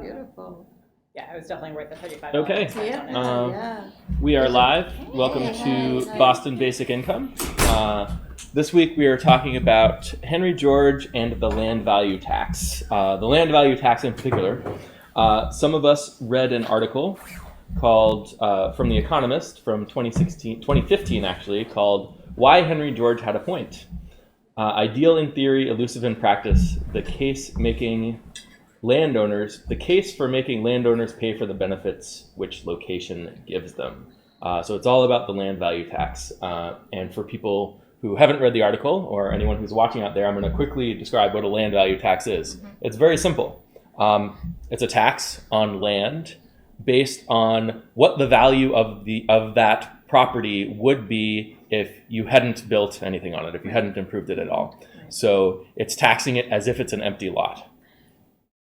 Beautiful. Yeah, it was definitely worth the $35. Okay. Yeah. We are live. Welcome Hey. to Boston Basic Income. This week we are talking about Henry George and the land value tax. The land value tax in particular. Some of us read an article called from The Economist from 2015 actually, called "Why Henry George Had a Point." Ideal in theory, elusive in practice. The case for making landowners pay for the benefits which location gives them. So it's all about the land value tax. And for people who haven't read the article, or anyone who's watching out there, I'm going to quickly describe what a land value tax is. It's very simple. It's a tax on land based on what the value of that property would be if you hadn't built anything on it, if you hadn't improved it at all. So it's taxing it as if it's an empty lot.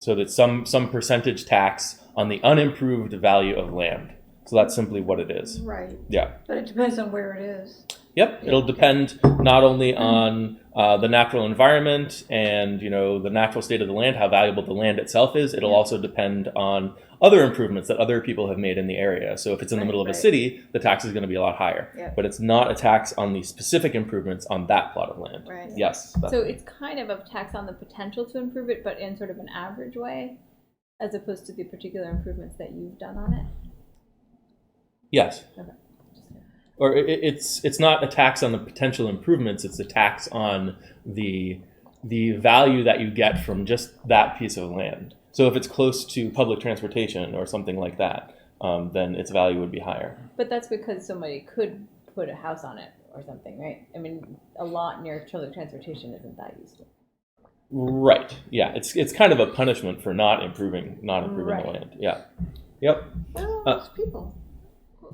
So that's some percentage tax on the unimproved value of land. So that's simply what it is. Right. Yeah. But it depends on where it is. Yep. It'll depend not only on the natural environment and the natural state of the land, how valuable the land itself is. It'll also depend on other improvements that other people have made in the area. So if it's in the middle of a city, the tax is going to be a lot higher. Yep. But it's not a tax on the specific improvements on that plot of land. Right. Yes. So it's kind of a tax on the potential to improve it, but in sort of an average way, as opposed to the particular improvements that you've done on it? Yes. Okay. Or it's not a tax on the potential improvements. It's a tax on the value that you get from just that piece of land. So if it's close to public transportation or something like that, then its value would be higher. But that's because somebody could put a house on it or something, right? I mean, a lot near public transportation isn't that useful. Right. Yeah. It's kind of a punishment for not improving the land. Yeah. Yep. Oh, those people.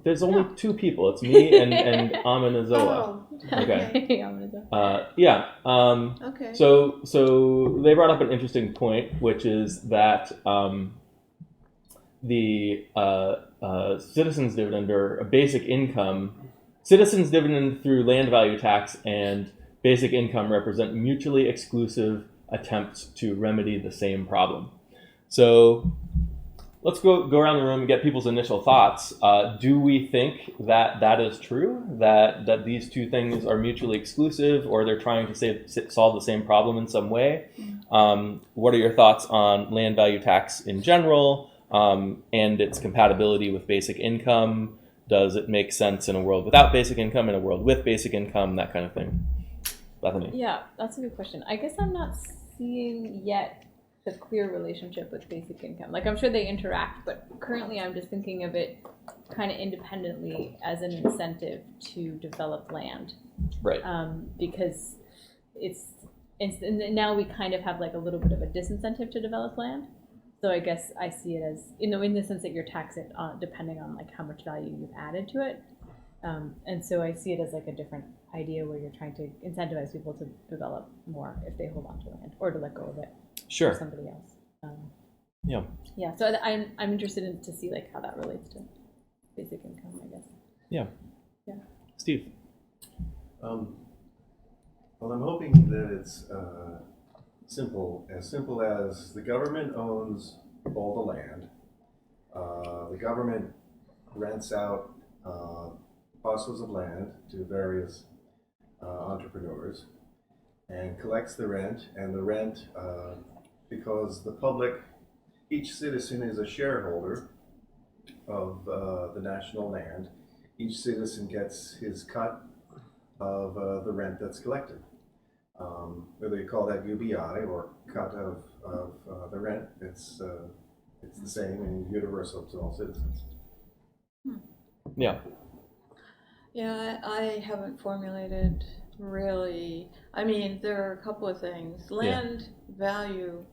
There's only two people. It's me and Amanazoa. Oh, Okay. Yeah. okay. So they brought up an interesting point, which is that the citizens' dividend or a basic income, citizens' dividend through land value tax and basic income represent mutually exclusive attempts to remedy the same problem. So let's go around the room and get people's initial thoughts. Do we think that is true, that these two things are mutually exclusive, or they're trying to solve the same problem in some way? What are your thoughts on land value tax in general and its compatibility with basic income? Does it make sense in a world without basic income, in a world with basic income, that kind of thing? Bethany? Yeah, that's a good question. I guess I'm not seeing yet the clear relationship with basic income. Like, I'm sure they interact, but currently I'm just thinking of it kind of independently as an incentive to develop land. Right. Because now we kind of have like a little bit of a disincentive to develop land. So I guess I see it as, in the sense that you're taxed it depending on like how much value you've added to it. And so I see it as like a different idea where you're trying to incentivize people to develop more if they hold on to land or to let go of it. Sure. For somebody else. Yeah. So I'm interested to see like how that relates to basic income, I guess. Yeah. Steve. Well, I'm hoping that it's simple as the government owns all the land. The government rents out parcels of land to various entrepreneurs and collects the rent, and the rent, because the public, each citizen is a shareholder of the national land, each citizen gets his cut of the rent that's collected. Whether you call that UBI or cut of the rent, it's the same and universal to all citizens. Yeah. Yeah, I haven't formulated really. I mean, there are a couple of things. Land value.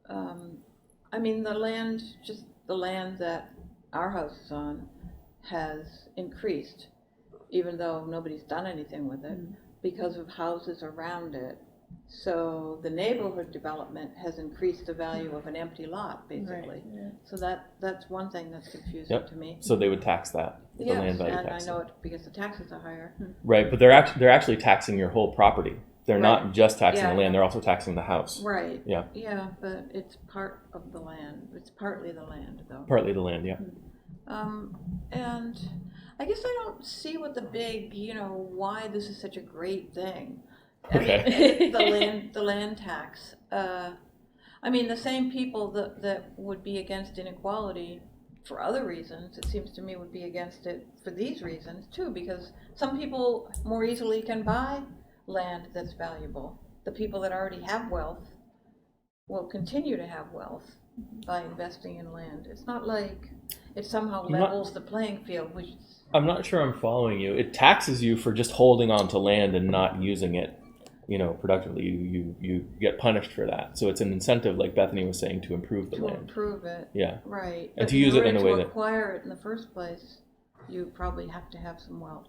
I mean, the land that our house is on has increased, even though nobody's done anything with it, because of houses around it. So the neighborhood development has increased the value of an empty lot, basically. Right. Yeah. So that's one thing that's confusing to me. So they would tax that. The land value and tax. I know it because the taxes are higher. Right, but they're actually taxing your whole property. They're Right. not just taxing Yeah, the land; yeah. they're also taxing the house. Right. Yeah. Yeah, but it's part of the land. It's partly the land, though. Partly the land, yeah. And I guess I don't see what the big, why this is such a great thing. I Okay. mean, the land tax. I mean, the same people that would be against inequality for other reasons, it seems to me, would be against it for these reasons too, because some people more easily can buy land that's valuable. The people that already have wealth will continue to have wealth by investing in land. It's not like it somehow levels the playing field, which I'm not sure I'm following you. It taxes you for just holding on to land and not using it, productively. You get punished for that. So it's an incentive, like Bethany was saying, to improve the to land. improve it. Yeah. Right. And But to use it in a way order that- to acquire it in the first place, you probably have to have some wealth.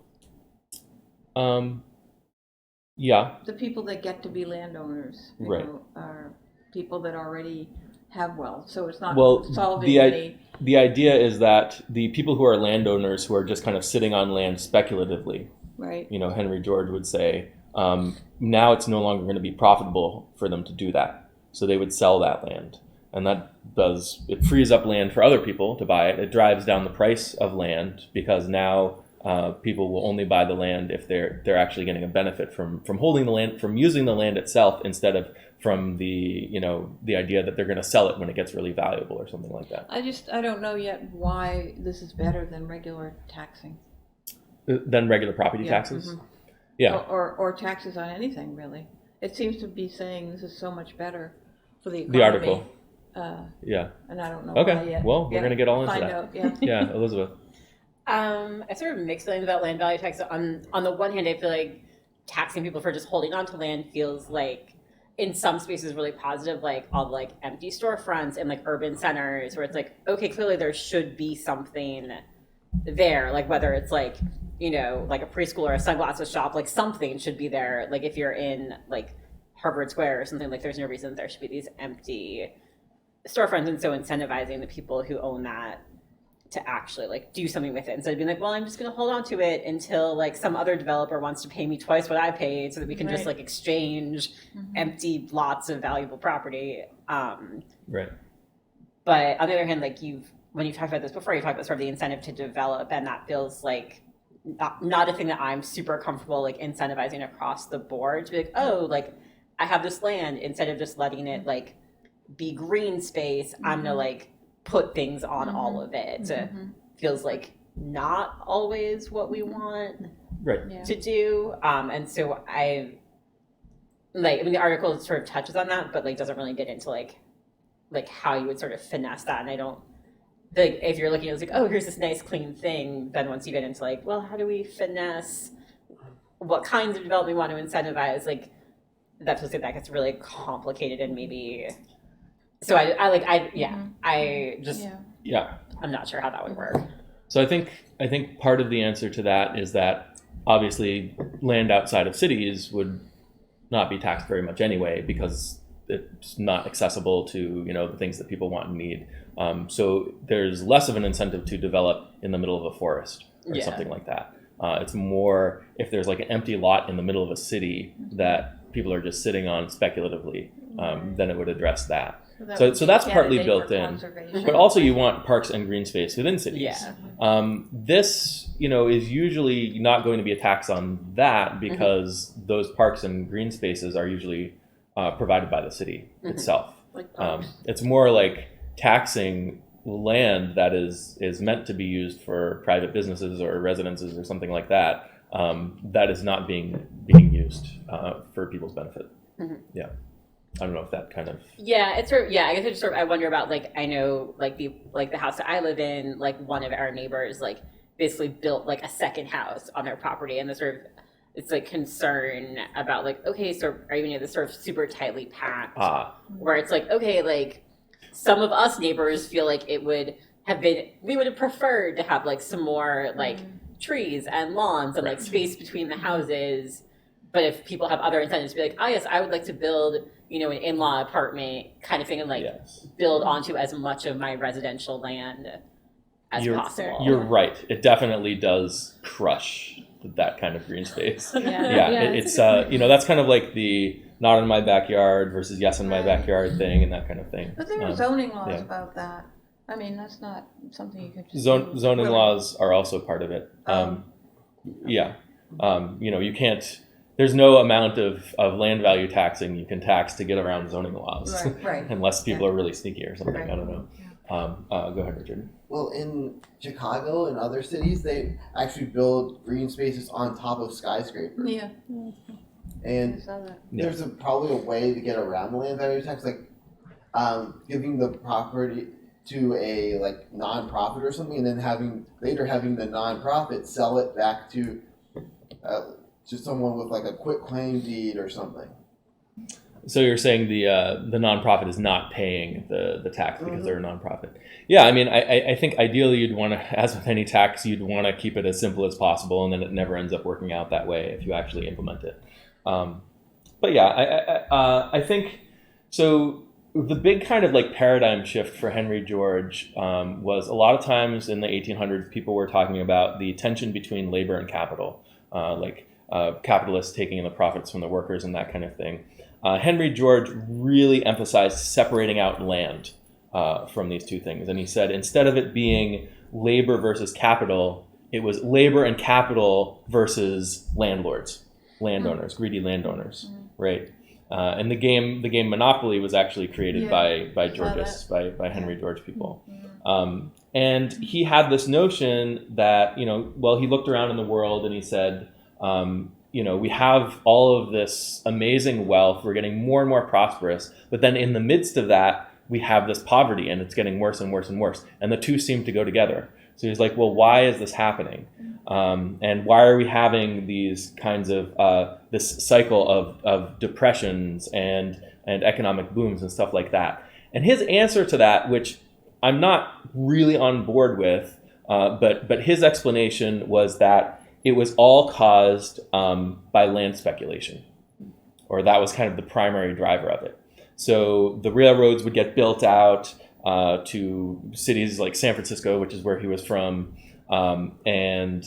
Yeah. The people that get to be landowners, Right. are people that already have wealth. So it's not Well, solving the any. The idea is that the people who are landowners who are just kind of sitting on land speculatively, Right. Henry George would say, now it's no longer going to be profitable for them to do that. So they would sell that land. And it frees up land for other people to buy it. It drives down the price of land because now people will only buy the land if they're actually getting a benefit from holding the land, from using the land itself, instead of from the idea that they're going to sell it when it gets really valuable or something like that. I don't know yet why this is better than regular taxing. Than regular property Yeah, taxes? mhm. Yeah. Or taxes on anything, really. It seems to be saying this is so much better for the economy. The article. Yeah. And I don't know Okay. why yet. Well, we're going to get all into Find that. out, yeah. Yeah, Elizabeth. I sort of mixed feelings about land value tax. On the one hand, I feel like taxing people for just holding on to land feels like, in some spaces, really positive, like all like empty storefronts and like urban centers, where it's like, okay, clearly there should be something there, like whether it's like, like a preschool or a sunglasses shop, like something should be there. Like if you're in like Harvard Square or something, like there's no reason there should be these empty storefronts, and so incentivizing the people who own that to actually like do something with it instead of being like, well, I'm just going to hold on to it until like some other developer wants to pay me twice what I paid so that we can just like exchange empty lots of valuable property. Right. But on the other hand, like when you've talked about this before, you talked about sort of the incentive to develop, and that feels like not a thing that I'm super comfortable like incentivizing across the board to be like, oh, like I have this land, instead of just letting it like be green space, I'm gonna like put things on all of it. Feels like not always what we want Right. to do. And so the article sort of touches on that, but like doesn't really get into like how you would sort of finesse that. And I don't like, if you're looking at it, it's like, oh, here's this nice clean thing, then once you get into like, well, how do we finesse what kinds of development we want to incentivize, like that's what that gets really complicated, and maybe so I'm not sure how that would work. So I think part of the answer to that is that obviously land outside of cities would not be taxed very much anyway, because it's not accessible to the things that people want and need. So there's less of an incentive to develop in the middle of a forest or something like that. It's more if there's like an empty lot in the middle of a city that people are just sitting on speculatively, then it would address that. So that's partly built in. But also you want parks and green space within cities. Yeah. This, is usually not going to be a tax on that, because those parks and green spaces are usually provided by the city itself. Like It's more like taxing land that is meant to be used for private businesses or residences or something like that, that is not being used for people's benefit. Yeah. I don't know if that kind of. Yeah, it's sort of, I guess it's sort of, I wonder about like, I know like the house that I live in, like one of our neighbors like basically built like a second house on their property, and the sort of, it's like concern about like, okay, so are you gonna have this sort of super tightly packed, where it's like, okay, like some of us neighbors feel like it would have been, we would have preferred to have like some more like trees and lawns and like space between the houses. But if people have other incentives to be like, oh yes, I would like to build, an in-law apartment kind of thing, and like build onto as much of my residential land as possible. You're right. It definitely does crush that kind of green space. Yeah, It's that's kind of like the not in my backyard versus yes in my backyard thing and that kind of thing. But there are zoning laws yeah. about that. I mean, that's not something you could just Zoning do. laws are also part of it. Um, You can't. There's no amount of land value taxing you can tax to get around zoning laws, Right. unless people are really sneaky or something. Right. I don't know. Go ahead, Richard. Well, in Chicago and other cities, they actually build green spaces on top of skyscrapers. Yeah. I And saw that. there's probably a way to get around the land value tax, like giving the property to a like nonprofit or something, and then having the nonprofit sell it back to someone with like a quit claim deed or something. So you're saying the nonprofit is not paying the tax because they're a nonprofit? Yeah, I mean, I think ideally you'd want to, as with any tax, you'd want to keep it as simple as possible, and then it never ends up working out that way if you actually implement it. But yeah, I think so. The big kind of like paradigm shift for Henry George was a lot of times in the 1800s, people were talking about the tension between labor and capital, capitalists taking in the profits from the workers and that kind of thing. Henry George really emphasized separating out land from these two things. And he said, instead of it being labor versus capital, it was labor and capital versus landowners, greedy landowners, right? And the game Monopoly was actually created by Georgists, by Henry George people. And he had this notion that, he looked around in the world and he said, we have all of this amazing wealth. We're getting more and more prosperous. But then in the midst of that, we have this poverty and it's getting worse and worse and worse. And the two seem to go together. So he's like, well, why is this happening? And why are we having these kinds of, this cycle of depressions and economic booms and stuff like that? And his answer to that, which I'm not really on board with, but his explanation was that it was all caused by land speculation, or that was kind of the primary driver of it. So the railroads would get built out to cities like San Francisco, which is where he was from, and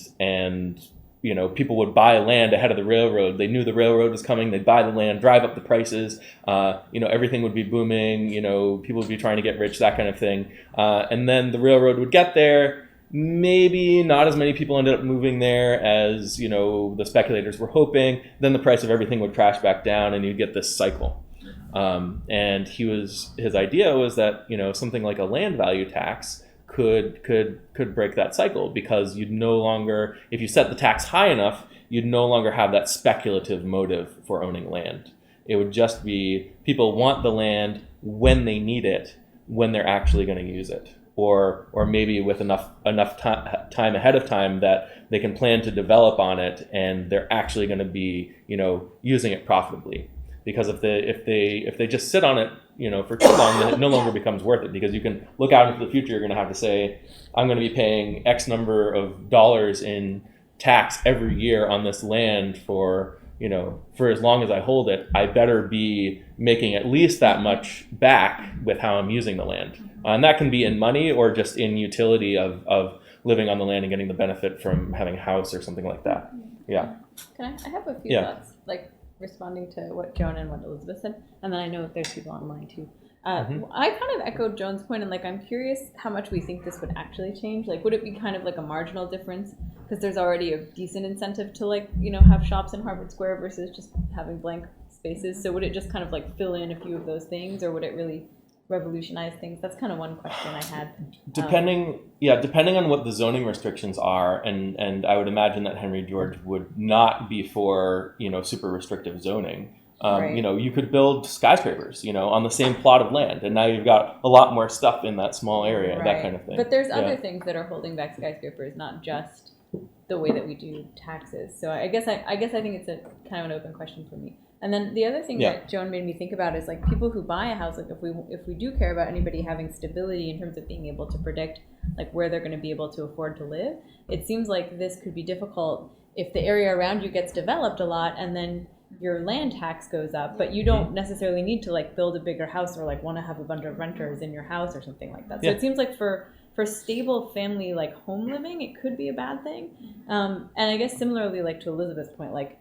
people would buy land ahead of the railroad. They knew the railroad was coming. They'd buy the land, drive up the prices. Everything would be booming. People would be trying to get rich, that kind of thing. And then the railroad would get there. Maybe not as many people ended up moving there as the speculators were hoping. Then the price of everything would crash back down, and you'd get this cycle. And his idea was that something like a land value tax could break that cycle, because you'd no longer, if you set the tax high enough, you'd no longer have that speculative motive for owning land. It would just be people want the land when they need it, when they're actually going to use it. Or maybe with enough time ahead of time that they can plan to develop on it, and they're actually going to be using it profitably. Because if they just sit on it for too long, then it no longer becomes worth it. Because you can look out into the future, you're going to have to say, I'm going to be paying X number of dollars in tax every year on this land for as long as I hold it. I better be making at least that much back with how I'm using the land. And that can be in money or just in utility of living on the land and getting the benefit from having a house or something like that. Yeah. I have a few thoughts, like responding to what Joan and what Elizabeth said, and then I know there's people online too. I kind of echoed Joan's point, and I'm curious how much we think this would actually change. Would it be kind of like a marginal difference because there's already a decent incentive to have shops in Harvard Square versus just having blank spaces? So would it just kind of fill in a few of those things, or would it really revolutionize things? That's kind of one question I had. Depending on what the zoning restrictions are, and I would imagine that Henry George would not be for super restrictive zoning. Right. You could build skyscrapers on the same plot of land, and now you've got a lot more stuff in that small area, right. That kind of thing. But there's other things that are holding back skyscrapers, not just the way that we do taxes. So I guess I think it's a kind of an open question for me. And then the other thing that Joan made me think about is people who buy a house, if we do care about anybody having stability in terms of being able to predict where they're going to be able to afford to live, it seems like this could be difficult if the area around you gets developed a lot and then your land tax goes up, but you don't necessarily need to build a bigger house or want to have a bunch of renters in your house or something like that. So it seems like for for stable family like home living, it could be a bad thing. And I guess similarly, like to Elizabeth's point, like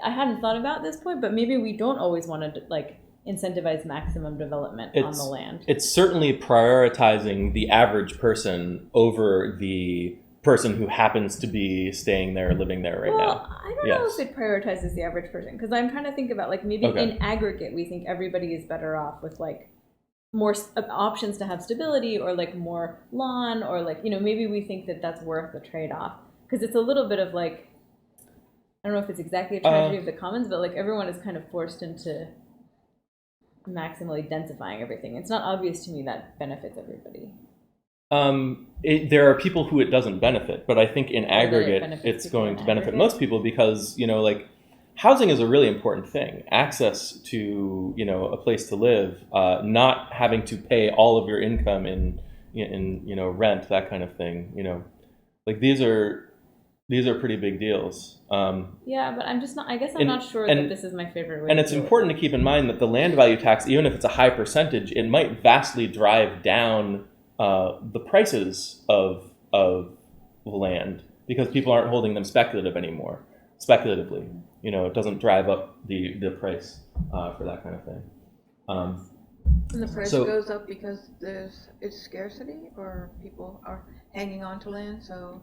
I hadn't thought about this point, but maybe we don't always want to like incentivize maximum development on the land. It's certainly prioritizing the average person over the person who happens to be staying there, living there right now. I don't know if it prioritizes the average person, because I'm trying to think about like maybe in aggregate we think everybody is better off with like more options to have stability, or like more lawn, or like, you know, maybe we think that that's worth the trade-off, because it's a little bit of like, I don't know if it's exactly a tragedy of the commons, but like everyone is kind of forced into maximally densifying everything. It's not obvious to me that benefits everybody. There are people who it doesn't benefit, but I think in aggregate it's going to benefit most people, because, you know, like housing is a really important thing. Access to, you know, a place to live, not having to pay all of your income in you know, rent, that kind of thing. You know, like these are pretty big deals. Yeah, but I'm just not. I guess I'm not sure that this is my favorite way. And it's important to keep in mind that the land value tax, even if it's a high percentage, it might vastly drive down the prices of land, because people aren't holding them speculatively. You know, it doesn't drive up the price for that kind of thing. And the price goes up because it's scarcity, or people are hanging on to land, so.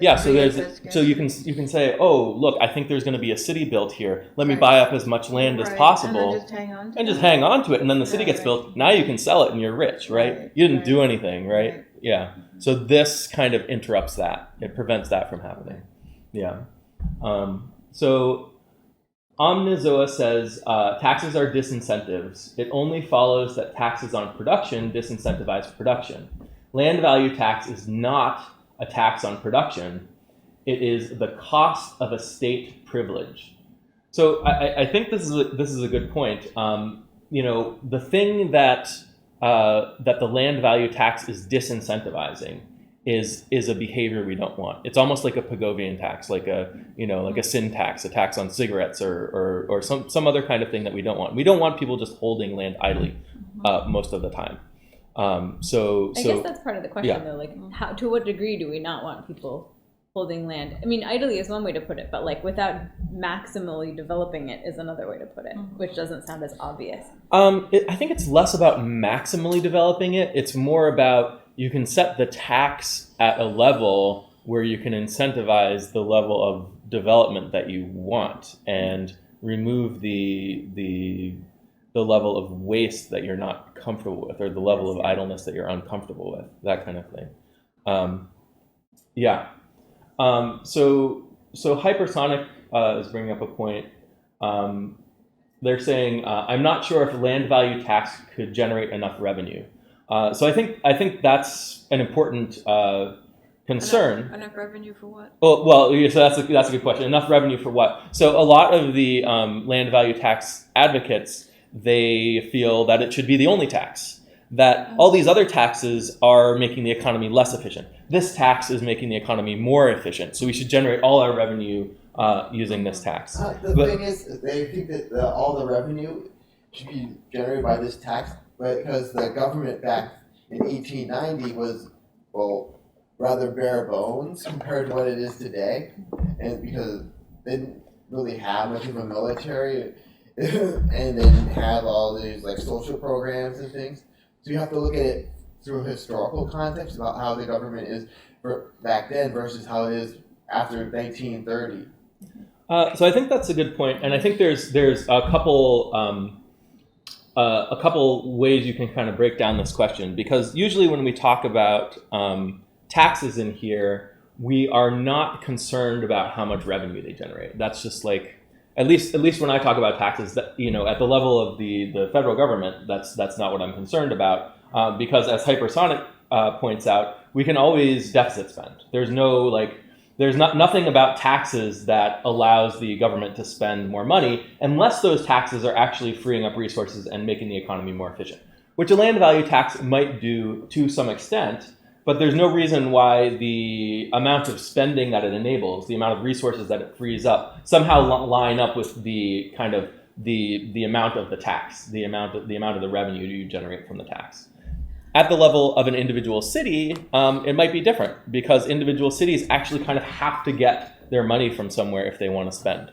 Yeah, so you can say, oh, look, I think there's going to be a city built here. Let me buy up as much land as possible, and just hang on to it, and then the city gets built. Now you can sell it, and you're rich, right? You didn't do anything, right? Yeah. So this kind of interrupts that. It prevents that from happening. Yeah. So Omnizoa says taxes are disincentives. It only follows that taxes on production disincentivize production. Land value tax is not a tax on production. It is the cost of a state privilege. So I think this is a good point. You know, the thing that the land value tax is disincentivizing is a behavior we don't want. It's almost like a Pigovian tax, like a sin tax, a tax on cigarettes, or some other kind of thing that we don't want. We don't want people just holding land idly most of the time. I guess that's part of the question, though. Like, to what degree do we not want people holding land? I mean, idly is one way to put it, but like without maximally developing it is another way to put it, which doesn't sound as obvious. I think it's less about maximally developing it. It's more about you can set the tax at a level where you can incentivize the level of development that you want, and remove the level of waste that you're not comfortable with, or the level of idleness that you're uncomfortable with, that kind of thing. So Hypersonic is bringing up a point. They're saying, I'm not sure if land value tax could generate enough revenue. So I think that's an important concern. Enough revenue for what? Oh, well, so that's a good question. Enough revenue for what? So a lot of the land value tax advocates, they feel that it should be the only tax, that all these other taxes are making the economy less efficient. This tax is making the economy more efficient, so we should generate all our revenue using this tax. The thing is, they think that all the revenue should be generated by this tax, because the government back in 1890 was, well, rather bare bones compared to what it is today, and because they didn't really have much of a military, and then have all these like social programs and things. So you have to look at it through a historical context about how the government is back then versus how it is after 1930. So I think that's a good point, and I think there's a couple ways you can kind of break down this question, because usually when we talk about taxes in here, we are not concerned about how much revenue they generate. That's just like, at least when I talk about taxes, that, you know, at the level of the federal government, that's not what I'm concerned about, because as Hypersonic points out, we can always deficit spend. There's nothing about taxes that allows the government to spend more money unless those taxes are actually freeing up resources and making the economy more efficient, which a land value tax might do to some extent. But there's no reason why the amount of spending that it enables, the amount of resources that it frees up, somehow line up with the kind of the amount of the tax, the amount of the revenue you generate from the tax. at the level of an individual city, it might be different because individual cities actually kind of have to get their money from somewhere if they want to spend.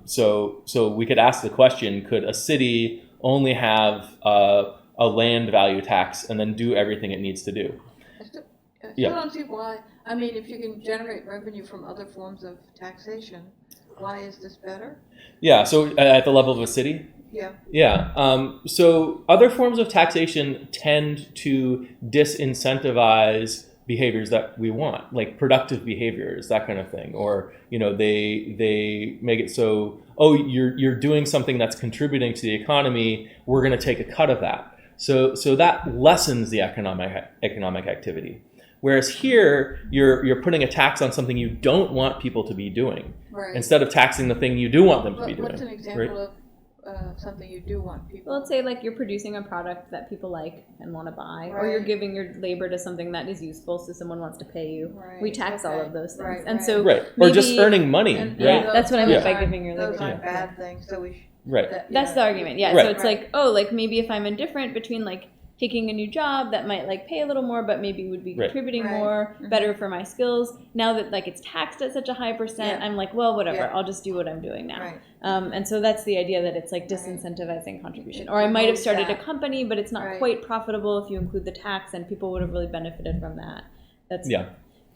So we could ask the question, could a city only have a land value tax and then do everything it needs to do? I still Yeah. don't see why. I mean, if you can generate revenue from other forms of taxation, why is this better? Yeah, so at the level of a city? Yeah. Yeah. So other forms of taxation tend to disincentivize behaviors that we want, like productive behaviors, that kind of thing. Or, they make it so, oh, you're doing something that's contributing to the economy, we're going to take a cut of that. So that lessens the economic activity. Whereas here, you're putting a tax on something you don't want people to be doing, Right. instead of taxing the thing you do want them to be doing. What's an example of something you do want people? Well, let's say like you're producing a product that people like and want to buy, or you're Right. giving your labor to something that is useful, so someone wants to pay you. Right, We tax all okay, of those things, right, and right. so Right, or just maybe- earning money, And- right? Yeah, that's what I those meant by aren't- giving your labor. Those aren't Yeah. bad things, so we should. Right. That's the argument, yeah. Right. So it's like, oh, like maybe if I'm indifferent between like taking a new job that might like pay a little more, but maybe would be Right. contributing Right. more, Mhm. better for my skills. Now that like it's taxed at such a high percent, Yeah. I'm like, well, whatever. Yeah. I'll just do what I'm doing now. Right. And so that's the idea that it's like Right. disincentivizing contribution. It Or I might have removes started a that. company, but it's not Right. quite profitable if you include the tax, and people would have really benefited from that. That's Yeah.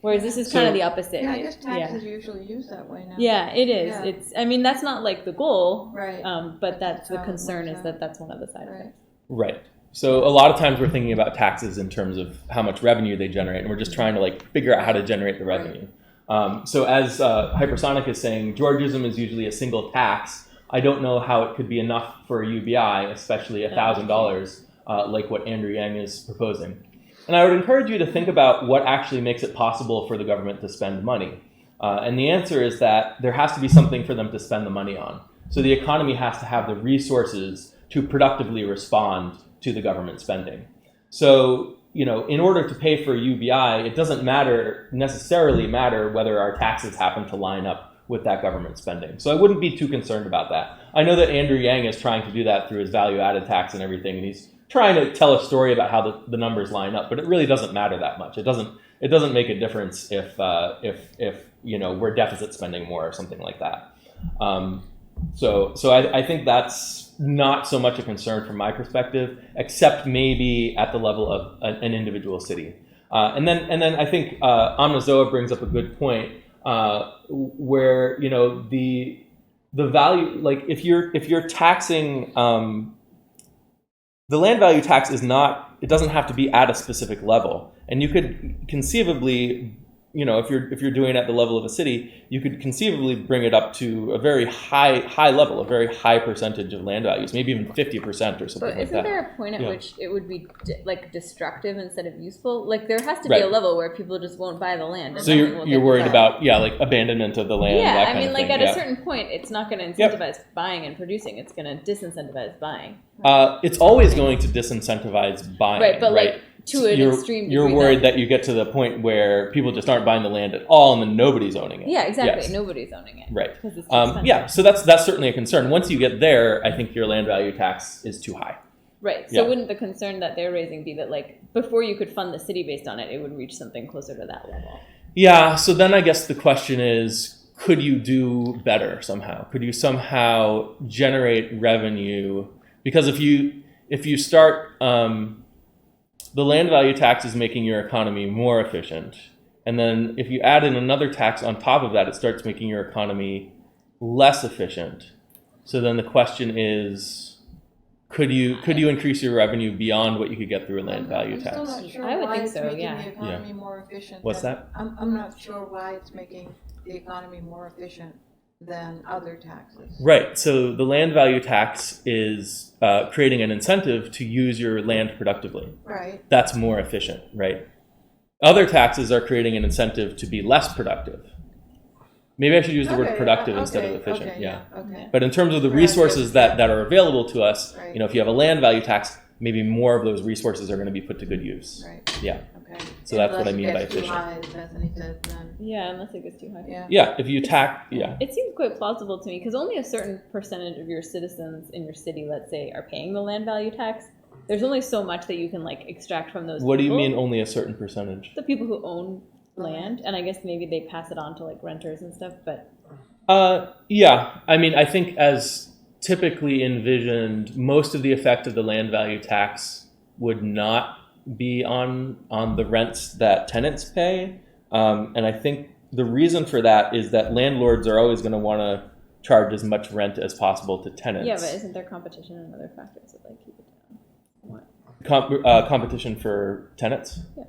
Whereas this is So- kind of the opposite. Yeah, I guess Yeah. taxes are usually used that way now. Yeah, it is. Yeah. It's. I mean, that's not like the goal. Right. But that's the how it concern works is out. that that's one of the side Right. effects. Right. So a lot of times we're thinking about taxes in terms of how much revenue they generate, and we're just trying to like figure out how to generate the revenue. So as Hypersonic is saying, Georgism is usually a single tax. I don't know how it could be enough for a UBI, especially $1,000, like what Andrew Yang is proposing. And I would encourage you to think about what actually makes it possible for the government to spend money. And the answer is that there has to be something for them to spend the money on. So the economy has to have the resources to productively respond to the government spending. So, in order to pay for a UBI, it doesn't necessarily matter whether our taxes happen to line up with that government spending. So I wouldn't be too concerned about that. I know that Andrew Yang is trying to do that through his value-added tax and everything, and he's trying to tell a story about how the numbers line up, but it really doesn't matter that much. It doesn't make a difference if we're deficit spending more or something like that. So I think that's not so much a concern from my perspective, except maybe at the level of an individual city. And then I think Amnazoa brings up a good point where the value, like if you're taxing the land value tax it doesn't have to be at a specific level, and you could conceivably, if you're doing it at the level of a city, you could conceivably bring it up to a very high level, a very high percentage of land values, maybe even 50% or something But like isn't that. there a point at Yeah. which it would be like destructive instead of useful? Like there has to be Right. a level where people just won't buy the land. And So nothing will you're get worried developed. about like abandonment of the land. Yeah, that I kind mean, of like thing. at Yeah. a certain point, it's not going to Yep. incentivize buying and producing. It's going to disincentivize buying. It's always going to disincentivize buying, Right, but right? like to an extreme You're degree worried that you get to the point where people just aren't buying the land at all, and then nobody's owning it. Yeah, exactly. Yes. Nobody's owning it. Right. 'Cause it's too expensive. Yeah. So that's certainly a concern. Once you get there, I think your land value tax is too high. Right. So Yeah. wouldn't the concern that they're raising be that like before you could fund the city based on it, it would reach something closer to that level? Yeah. So then I guess the question is, could you do better somehow? Could you somehow generate revenue? Because if you start the land value tax is making your economy more efficient. And then if you add in another tax on top of that, it starts making your economy less efficient. So then the question is, could you increase your revenue beyond what you could get through a land value I'm still tax? not sure I would why think it's so, making yeah. the economy more efficient. What's than- that? I'm not sure why it's making the economy more efficient than other taxes. Right. So the land value tax is creating an incentive to use your land productively. Right. That's more efficient, right? Other taxes are creating an incentive to be less productive. Maybe I should use the word Okay, productive instead of okay, efficient. okay, Yeah. Okay. But in terms of the Right, resources yeah. that are available to us, Right. if you have a land value tax, maybe more of those resources are going to be put to good use. Right. Yeah. Okay. So that's what I Unless it mean by gets too efficient. high, as Bethany said, then, Yeah, unless it gets too high. yeah. Yeah. If you tax, yeah. It seems quite plausible to me because only a certain percentage of your citizens in your city, let's say, are paying the land value tax. there's only so much that you can like extract from those. What do you people. mean only a certain percentage? The people who own land, and I guess maybe they pass it on to like renters and stuff, but Yeah, I mean, I think as typically envisioned, most of the effect of the land value tax would not be on the rents that tenants pay, and I think the reason for that is that landlords are always going to want to charge as much rent as possible to tenants. yeah, but isn't there competition and other factors that like keep it down? What? Competition for tenants? Yeah.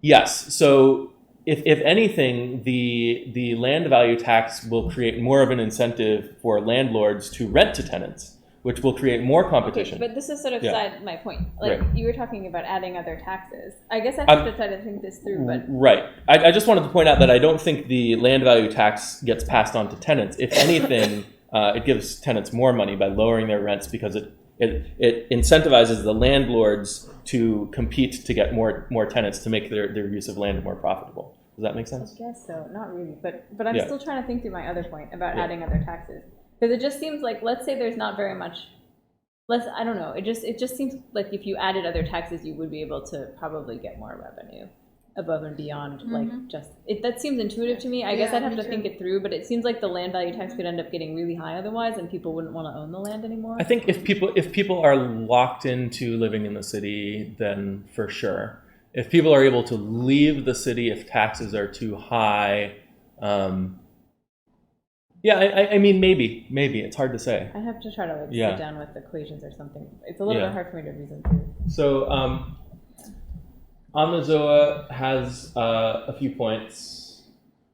Yes. So if anything, the land value tax will create more of an incentive for landlords to rent to tenants, which will create more competition. Okay, but this is sort of Yeah. side my point. Like Right. you were talking about adding other taxes. I guess I have to try to think this through, but Right. I just wanted to point out that I don't think the land value tax gets passed on to tenants. If anything, it gives tenants more money by lowering their rents because it incentivizes the landlords to compete to get more tenants to make their use of land more profitable. Does that make I sense? guess so. Not really, but I'm Yeah. still trying to think through my other point about Yeah. adding other taxes because it just seems like let's say there's not very much. I don't know. It just seems like if you added other taxes, you would be able to probably get more revenue above and beyond like just it. That seems intuitive to me. I guess Yeah, I'd have me to too. think it through, but it seems like the land value tax could end up getting really high otherwise, and people wouldn't want to own the land anymore. I think if people are locked into living in the city, then for sure. If people are able to leave the city if taxes are too high, yeah, I mean maybe it's hard to say. I'd have to try to like Yeah. sit down with equations or something. It's a little Yeah. bit hard for me to reason through. So Amazoa has a few points.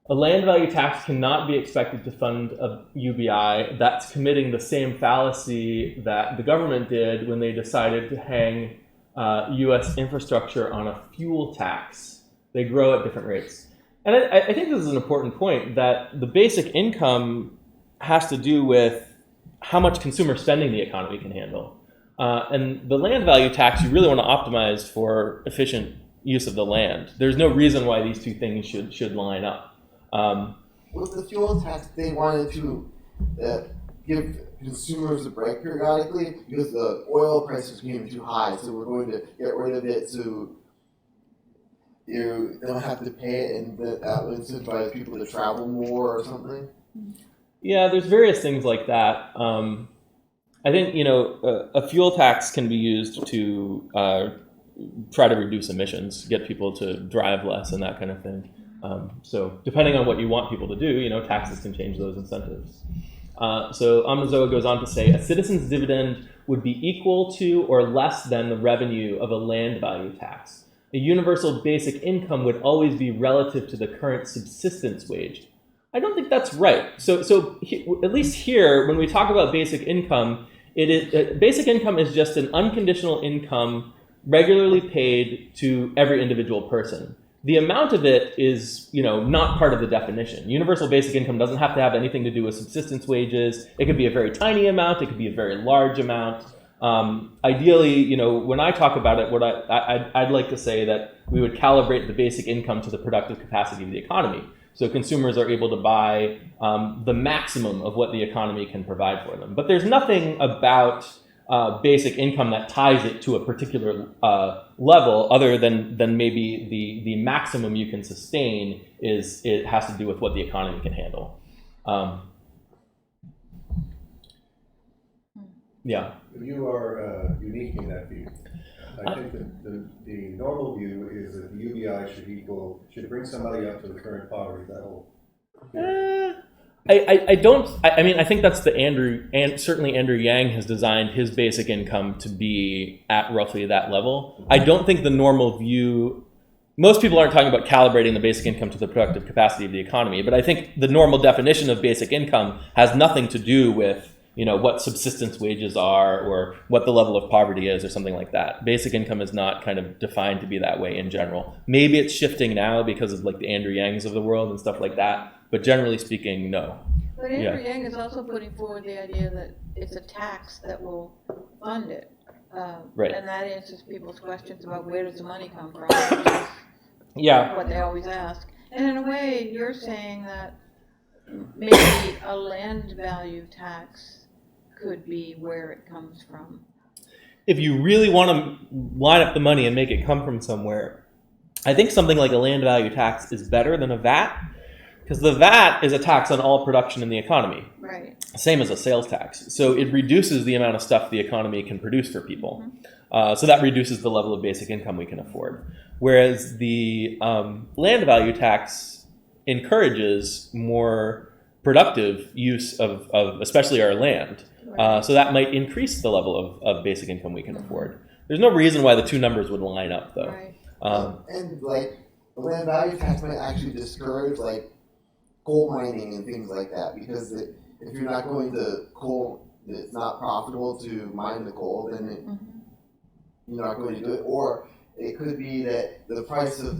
A land value tax cannot be expected to fund a UBI. That's committing the same fallacy that the government did when they decided to hang U.S. infrastructure on a fuel tax. They grow at different rates. And I think this is an important point, that the basic income has to do with how much consumer spending the economy can handle. And the land value tax, you really want to optimize for efficient use of the land. There's no reason why these two things should line up. With the fuel tax, they wanted to give consumers a break periodically because the oil prices became too high. So we're going to get rid of it so you don't have to pay it, and that will incentivize people to travel more or something. Yeah, there's various things like that. I think a fuel tax can be used to try to reduce emissions, get people to drive less, and that kind of thing. So depending on what you want people to do, taxes can change those incentives. So Amazoa goes on to say, a citizen's dividend would be equal to or less than the revenue of a land value tax. A universal basic income would always be relative to the current subsistence wage. I don't think that's right. So at least here, when we talk about basic income, basic income is just an unconditional income regularly paid to every individual person. The amount of it is, not part of the definition. Universal basic income doesn't have to have anything to do with subsistence wages. It could be a very tiny amount. It could be a very large amount. Ideally, when I talk about it, what I'd like to say that we would calibrate the basic income to the productive capacity of the economy. So consumers are able to buy the maximum of what the economy can provide for them. But there's nothing about basic income that ties it to a particular level other than maybe the maximum you can sustain it has to do with what the economy can handle. Yeah. You are unique in that view. I think that the normal view is that the UBI should bring somebody up to the current poverty level. I think that's certainly Andrew Yang has designed his basic income to be at roughly that level. I don't think the normal view, most people aren't talking about calibrating the basic income to the productive capacity of the economy, but I think the normal definition of basic income has nothing to do with what subsistence wages are or what the level of poverty is or something like that. Basic income is not kind of defined to be that way in general. Maybe it's shifting now because of like the Andrew Yangs of the world and stuff like that, but generally speaking, no. But Andrew Yang is also putting forward the idea that it's a tax that will fund it. Right. And that answers people's questions about where does the money come from, which is Yeah. what they always ask. And in a way, you're saying that maybe a land value tax could be where it comes from. if you really want to line up the money and make it come from somewhere, I think something like a land value tax is better than a VAT, because the VAT is a tax on all production in the economy, Right. same as a sales tax. So it reduces the amount of stuff the economy can produce for people. So that reduces the level of basic income we can afford. Whereas the land value tax encourages more productive use of especially our land. So that might increase the level of basic income we can afford. There's no reason why the two numbers would line up, though. Right. And like the land value tax might actually discourage like coal mining and things like that, because if you're not going to coal, it's not profitable to mine the coal, then you're not going to do it. Or it could be that the price of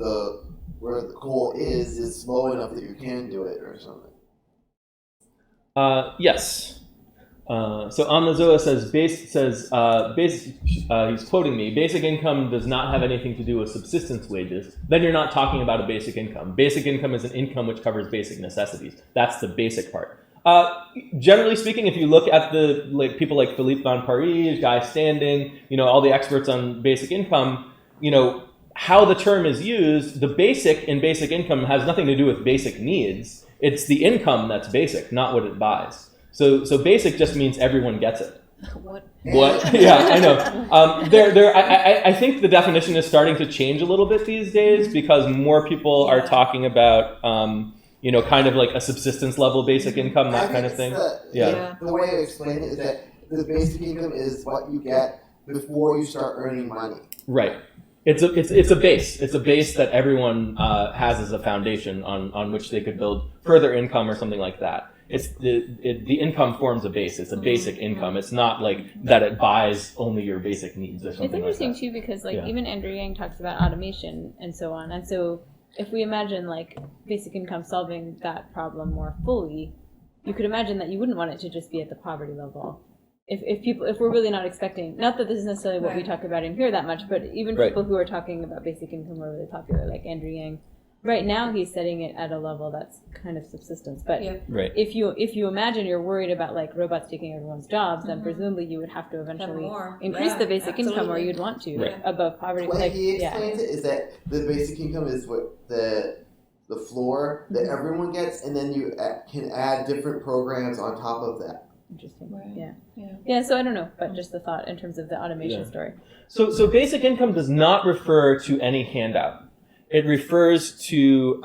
where the coal is low enough that you can do it or something. Yes. So Amazoa says, he's quoting me, basic income does not have anything to do with subsistence wages. Then you're not talking about a basic income. Basic income is an income which covers basic necessities. That's the basic part. Generally speaking, if you look at people like Philippe Van Parijs, Guy Standing, all the experts on basic income, how the term is used, the basic in basic income has nothing to do with basic needs. It's the income that's basic, not what it buys. So basic just means everyone gets it. What? Yeah, I know. I think the definition is starting to change a little bit these days, because more people are talking about, kind of like a subsistence level basic income, that kind of thing. The way I explain it is that the basic income is what you get before you start earning money. Right. It's a base. It's a base that everyone has as a foundation on which they could build further income or something like that. It's the income forms a base. It's a basic income. It's not like that it buys only your basic needs or something. It's interesting like that. too, because even Andrew Yang talks about automation and so on. And so if we imagine like basic income solving that problem more fully, you could imagine that you wouldn't want it to just be at the poverty level. If we're really not expecting, not that this is necessarily what we talk about in here that much, but even people who are talking about basic income are really popular, like Andrew Yang. Right now, he's setting it at a level that's kind of subsistence. But if you imagine you're worried about like robots taking everyone's jobs, then presumably you would have to eventually increase the basic income, or you'd want to above poverty. The way he explains it is that the basic income is what the floor that everyone gets, and then you can add different programs on top of that. Interesting. Yeah. So I don't know, but just the thought in terms of the automation story. So basic income does not refer to any handout. It refers to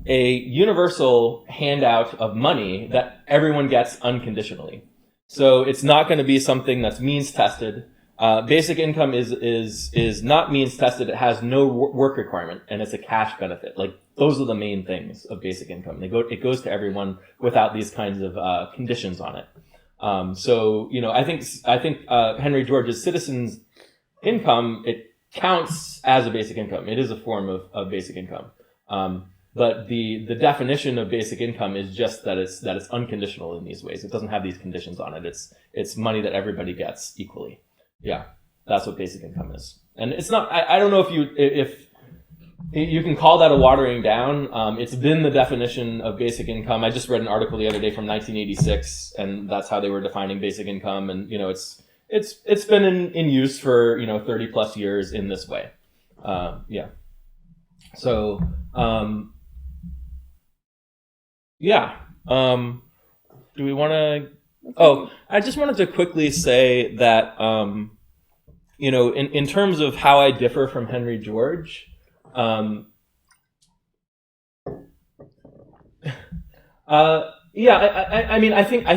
a universal handout of money that everyone gets unconditionally. So it's not going to be something that's means tested. Basic income is not means tested. It has no work requirement, and it's a cash benefit. Like those are the main things of basic income. It goes to everyone without these kinds of conditions on it. I think Henry George's citizens' income, it counts as a basic income. It is a form of basic income. But the definition of basic income is just that it's unconditional in these ways. It doesn't have these conditions on it. It's money that everybody gets equally. Yeah, that's what basic income is. And it's not. I don't know if you can call that a watering down. It's been the definition of basic income. I just read an article the other day from 1986, and that's how they were defining basic income. And it's been in use for 30 plus years in this way. So do we want to? Oh, I just wanted to quickly say that in terms of how I differ from Henry George. I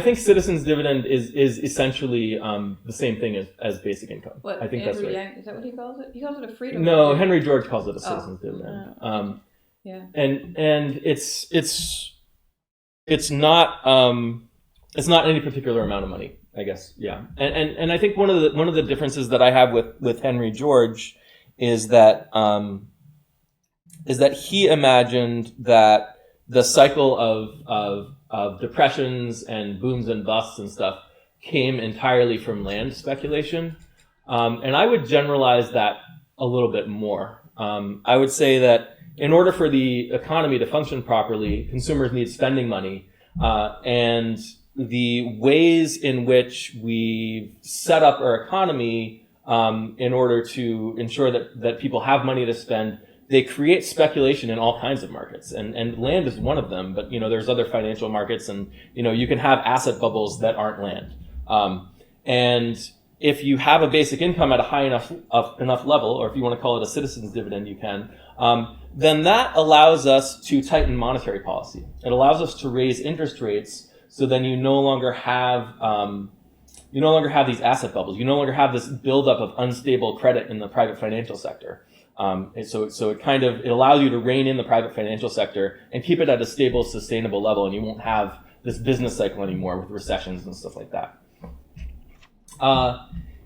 think citizens' dividend is essentially the same thing as basic income. What, I think Andrew that's right. Yang, is that what he calls it? He calls it a freedom. No, Henry George calls it a citizens' dividend. And it's not any particular amount of money, I guess. Yeah. And I think one of the differences that I have with Henry George is that he imagined that the cycle of depressions and booms and busts and stuff came entirely from land speculation. And I would generalize that a little bit more. I would say that in order for the economy to function properly, consumers need spending money. And the ways in which we set up our economy in order to ensure that people have money to spend. They create speculation in all kinds of markets, and land is one of them. But there's other financial markets, and you can have asset bubbles that aren't land. And if you have a basic income at a high enough level, or if you want to call it a citizen's dividend, you can. Then that allows us to tighten monetary policy. It allows us to raise interest rates, so then you no longer have these asset bubbles. You no longer have this buildup of unstable credit in the private financial sector. And so it allows you to rein in the private financial sector and keep it at a stable, sustainable level, and you won't have this business cycle anymore with recessions and stuff like that.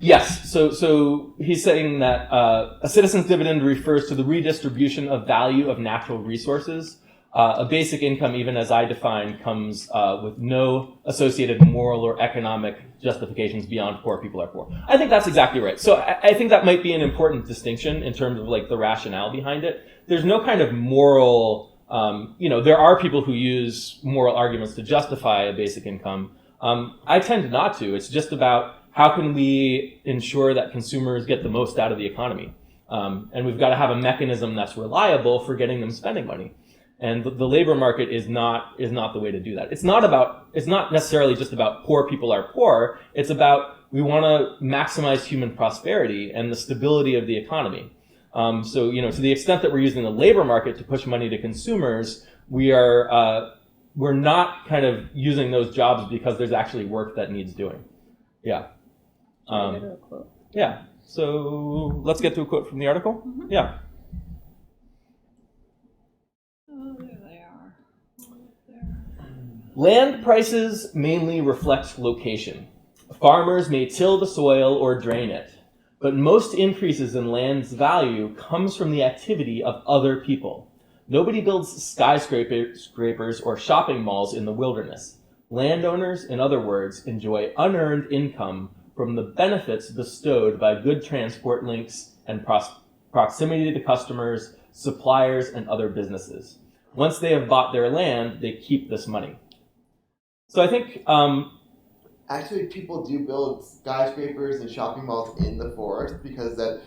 Yes, so he's saying that a citizen's dividend refers to the redistribution of value of natural resources. A basic income, even as I define, comes with no associated moral or economic justifications beyond poor people are poor. I think that's exactly right. So I think that might be an important distinction in terms of like the rationale behind it. There's no kind of moral, there are people who use moral arguments to justify a basic income. I tend not to. It's just about how can we ensure that consumers get the most out of the economy. And we've got to have a mechanism that's reliable for getting them spending money. And the labor market is not the way to do that. It's not necessarily just about poor people are poor. It's about we want to maximize human prosperity and the stability of the economy. So to the extent that we're using the labor market to push money to consumers, we're not kind of using those jobs because there's actually work that needs doing. Yeah. Go to a quote. Yeah. So let's get to a quote from the article. Mm-hmm. Yeah. Oh, there they are. There. Land prices mainly reflect location. Farmers may till the soil or drain it, but most increases in land's value comes from the activity of other people. Nobody builds skyscrapers or shopping malls in the wilderness. Landowners, in other words, enjoy unearned income from the benefits bestowed by good transport links and proximity to customers, suppliers, and other businesses. Once they have bought their land, they keep this money. So I think Actually, people do build skyscrapers and shopping malls in the forest because that,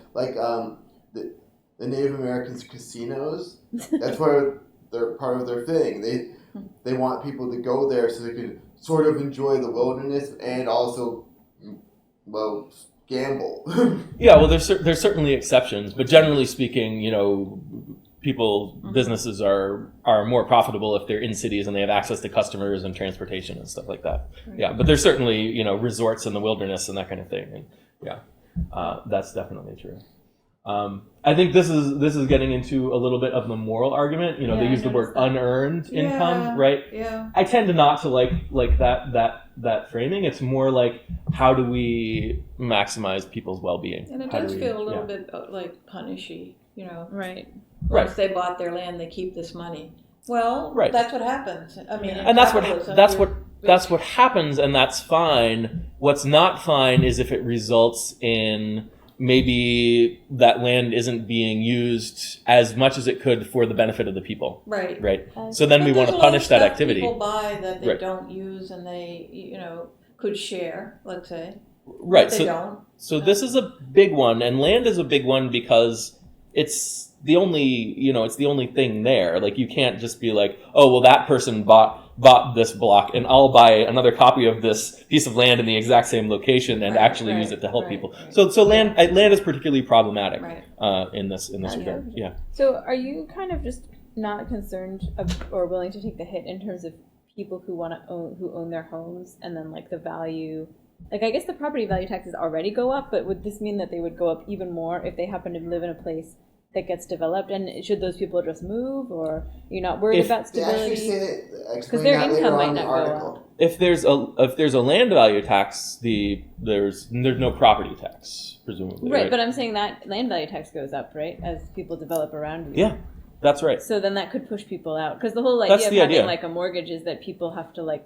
the Native Americans' casinos, that's where they're part of their thing. They want people to go there so they can sort of enjoy the wilderness and also, gamble. Yeah, well, there's certainly exceptions, but generally speaking, businesses are more profitable if they're in cities and they have access to customers and transportation and stuff like that. Right. Yeah, but there's certainly resorts in the wilderness and that kind of thing, and that's definitely true. I think this is getting into a little bit of the moral argument. They use the word unearned income, right? Yeah. I tend to not to like that framing. It's more like, how do we maximize people's well-being? And it does feel a little bit like punishy, Right. Once they bought their land, they keep this money. Well, Right. That's what happens. I mean, And that's what happens, and that's fine. What's not fine is if it results in maybe that land isn't being used as much as it could for the benefit of the people. Right. Right. So then we want to punish that activity. People buy that they Right. don't use and they, could share, let's say. Right. But they don't. So this is a big one, and land is a big one because it's the only thing there. Like, you can't just be like, oh, well, that person bought this block and I'll buy another copy of this piece of land in the exact same location and actually use it to help people. So land is particularly problematic in this regard. Yeah. So are you kind of just not concerned or willing to take the hit in terms of people who own their homes, and then the value? I guess the property value taxes already go up, but would this mean that they would go up even more if they happen to live in a place that gets developed? And should those people just move, or are you not worried about They actually stability? say that, Because their that later income on might in the not go article. up. If there's a land value tax, there's no property tax, presumably. Right, but I'm saying that land value tax goes up, right, as people develop around you. Yeah, that's right. So then that could push people out, because the whole That's idea of the having idea. a mortgage is that people have to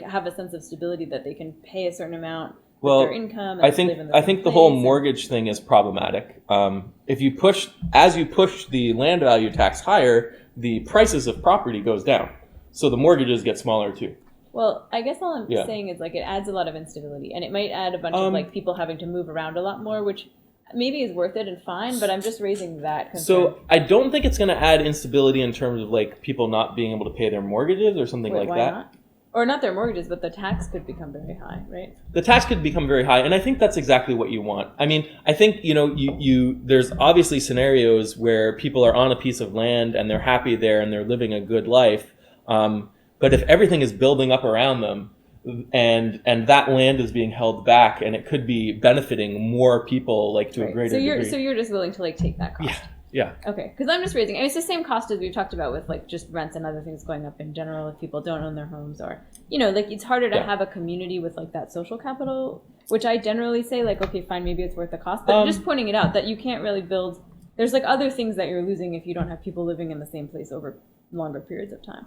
have a sense of stability, that they can pay a certain amount Well, with their income. And I live in think the same the whole place, mortgage thing is problematic. If you push the land value tax higher, the prices of property goes down, so the mortgages get smaller too. Well, I guess all I'm Yeah. saying is it adds a lot of instability, and it might add a bunch of people having to move around a lot more, which maybe is worth it and fine, but I'm just raising that concern. So I don't think it's going to add instability in terms of like people not being able to pay their mortgages or something Wait, like why that. not? Or not their mortgages, but the tax could become very high, right? The tax could become very high, and I think that's exactly what you want. I mean, I think you there's obviously scenarios where people are on a piece of land and they're happy there and they're living a good life. But if everything is building up around them, and that land is being held back, and it could be benefiting more people like to a greater degree. So you're just willing to like take that cost. Yeah. Okay, because I'm just raising. I mean, it's the same cost as we've talked about with like just rents and other things going up in general if people don't own their homes, or like it's harder to have a community with like that social capital, which I generally say like, okay, fine, maybe it's worth the cost, but just pointing it out that you can't really build. There's like other things that you're losing if you don't have people living in the same place over longer periods of time.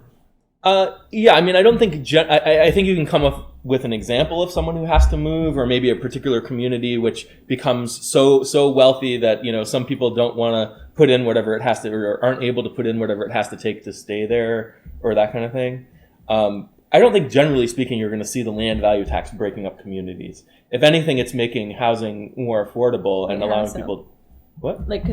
Yeah, I mean, I don't think I think you can come up with an example of someone who has to move, or maybe a particular community which becomes so wealthy that some people don't want to put in whatever it has to, or aren't able to put in whatever it has to take to stay there, or that kind of thing. I don't think, generally speaking, you're going to see the land value tax breaking up communities. If anything, it's making housing more affordable and allowing people. What? Like,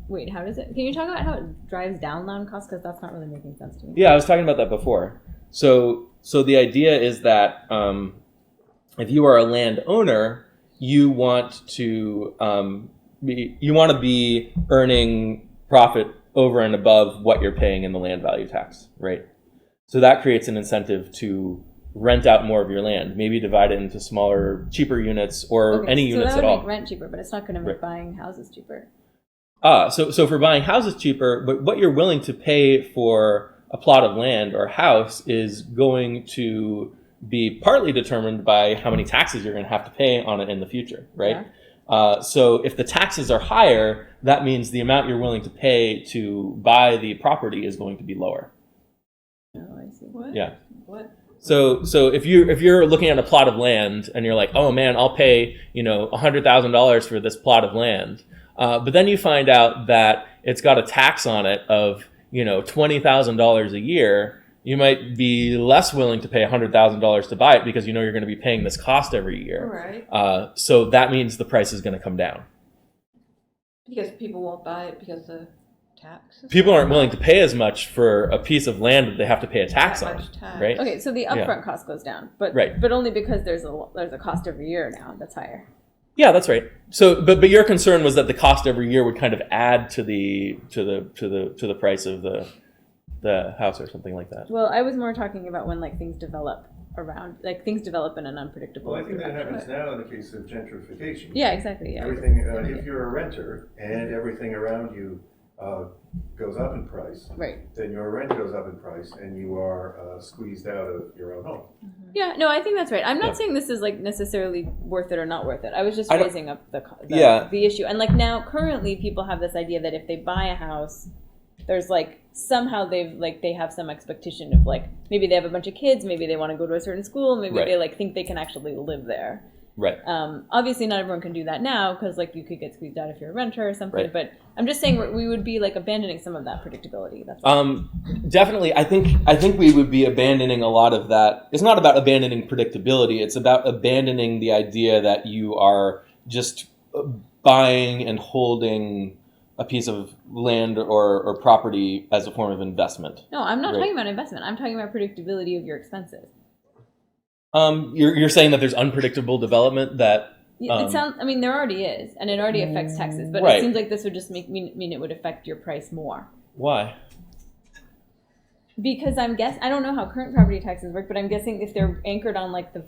wait, how does it? Can you talk about how it drives down land costs? Because that's not really making sense to me. Yeah, I was talking about that before. So the idea is that if you are a landowner, you want to be earning profit over and above what you're paying in the land value tax, right? So that creates an incentive to rent out more of your land, maybe divide it into smaller, cheaper units, or any units at all. So that would make rent cheaper, but it's not going to make buying houses cheaper. So for buying houses cheaper, but what you're willing to pay for a plot of land or house is going to be partly determined by how many taxes you're going to have to pay on it in the future, right? Yeah. So if the taxes are higher, that means the amount you're willing to pay to buy the property is going to be lower. Oh, I see. What? Yeah. What? So if you're looking at a plot of land and you're like, oh man, I'll pay $100,000 for this plot of land, but then you find out that it's got a tax on it of $20,000 a year, you might be less willing to pay $100,000 to buy it because you're going to be paying this cost every year. Right. So that means the price is going to come down. Because people won't buy it because the taxes. People aren't willing to pay as much for a piece of land that they have to pay a tax on, right? Okay, so the upfront cost goes down, but only because there's a cost every year now that's higher. Yeah, that's right. So, but your concern was that the cost every year would kind of add to the price of the house or something like that. Well, I was more talking about when like things develop around, like things develop in an unpredictable. Well, I think that happens now in the case of gentrification. Yeah, exactly. Yeah. Everything, if you're a renter and everything around you goes up in price, right, then your rent goes up in price and you are squeezed out of your own home. Mm-hmm. Yeah, no, I think that's right. I'm not saying this is like necessarily worth it or not worth it. I was just raising up the issue. And like now, currently people have this idea that if they buy a house, there's like somehow they have some expectation of like maybe they have a bunch of kids, maybe they want to go to a certain school, maybe they like think they can actually live there. Right. Obviously, not everyone can do that now because like you could get squeezed out if you're a renter or something. Right. But I'm just saying we would be like abandoning some of that predictability. That's definitely. I think we would be abandoning a lot of that. It's not about abandoning predictability. It's about abandoning the idea that you are just buying and holding a piece of land or property as a form of investment. No, I'm not talking about investment. I'm talking about predictability of your expenses. You're saying that there's unpredictable development that. It sounds. I mean, there already is, and it already affects taxes. But it seems like this would just mean it would affect your price more. Why? Because I don't know how current property taxes work, but I'm guessing if they're anchored on like the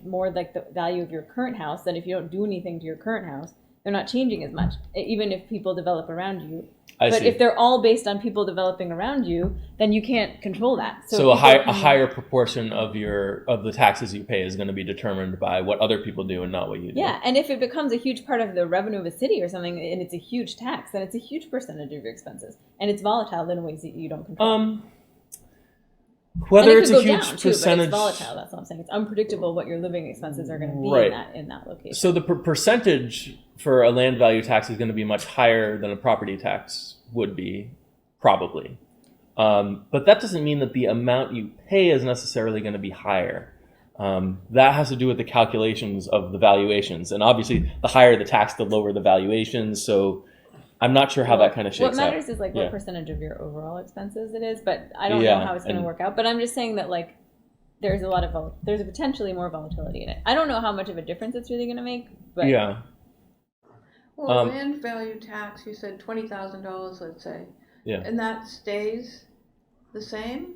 value of your current house, then if you don't do anything to your current house, they're not changing as much, even if people develop around you. But if they're all based on people developing around you, then you can't control that. So a higher proportion of the taxes you pay is going to be determined by what other people do and not what you do. Yeah, and if it becomes a huge part of the revenue of a city or something, and it's a huge tax, then it's a huge percentage of your expenses, and it's volatile in ways that you don't control. Whether it's a huge percentage, but it's volatile. That's what I'm saying. It's unpredictable what your living expenses are going to be in that location. So the percentage for a land value tax is going to be much higher than a property tax would be, probably. But that doesn't mean that the amount you pay is necessarily going to be higher. that has to do with the calculations of the valuations. And obviously, the higher the tax, the lower the valuations. So I'm not sure how that kind of shakes What out. matters is like Yeah. what percentage of your overall expenses it is, but I don't Yeah, know how it's going to and- work out. But I'm just saying that like there's a lot of there's a potentially more volatility in it. I don't know how much of a difference it's really going to make, but Yeah. Well, land value tax, you said $20,000, let's say. Yeah. And that stays the same?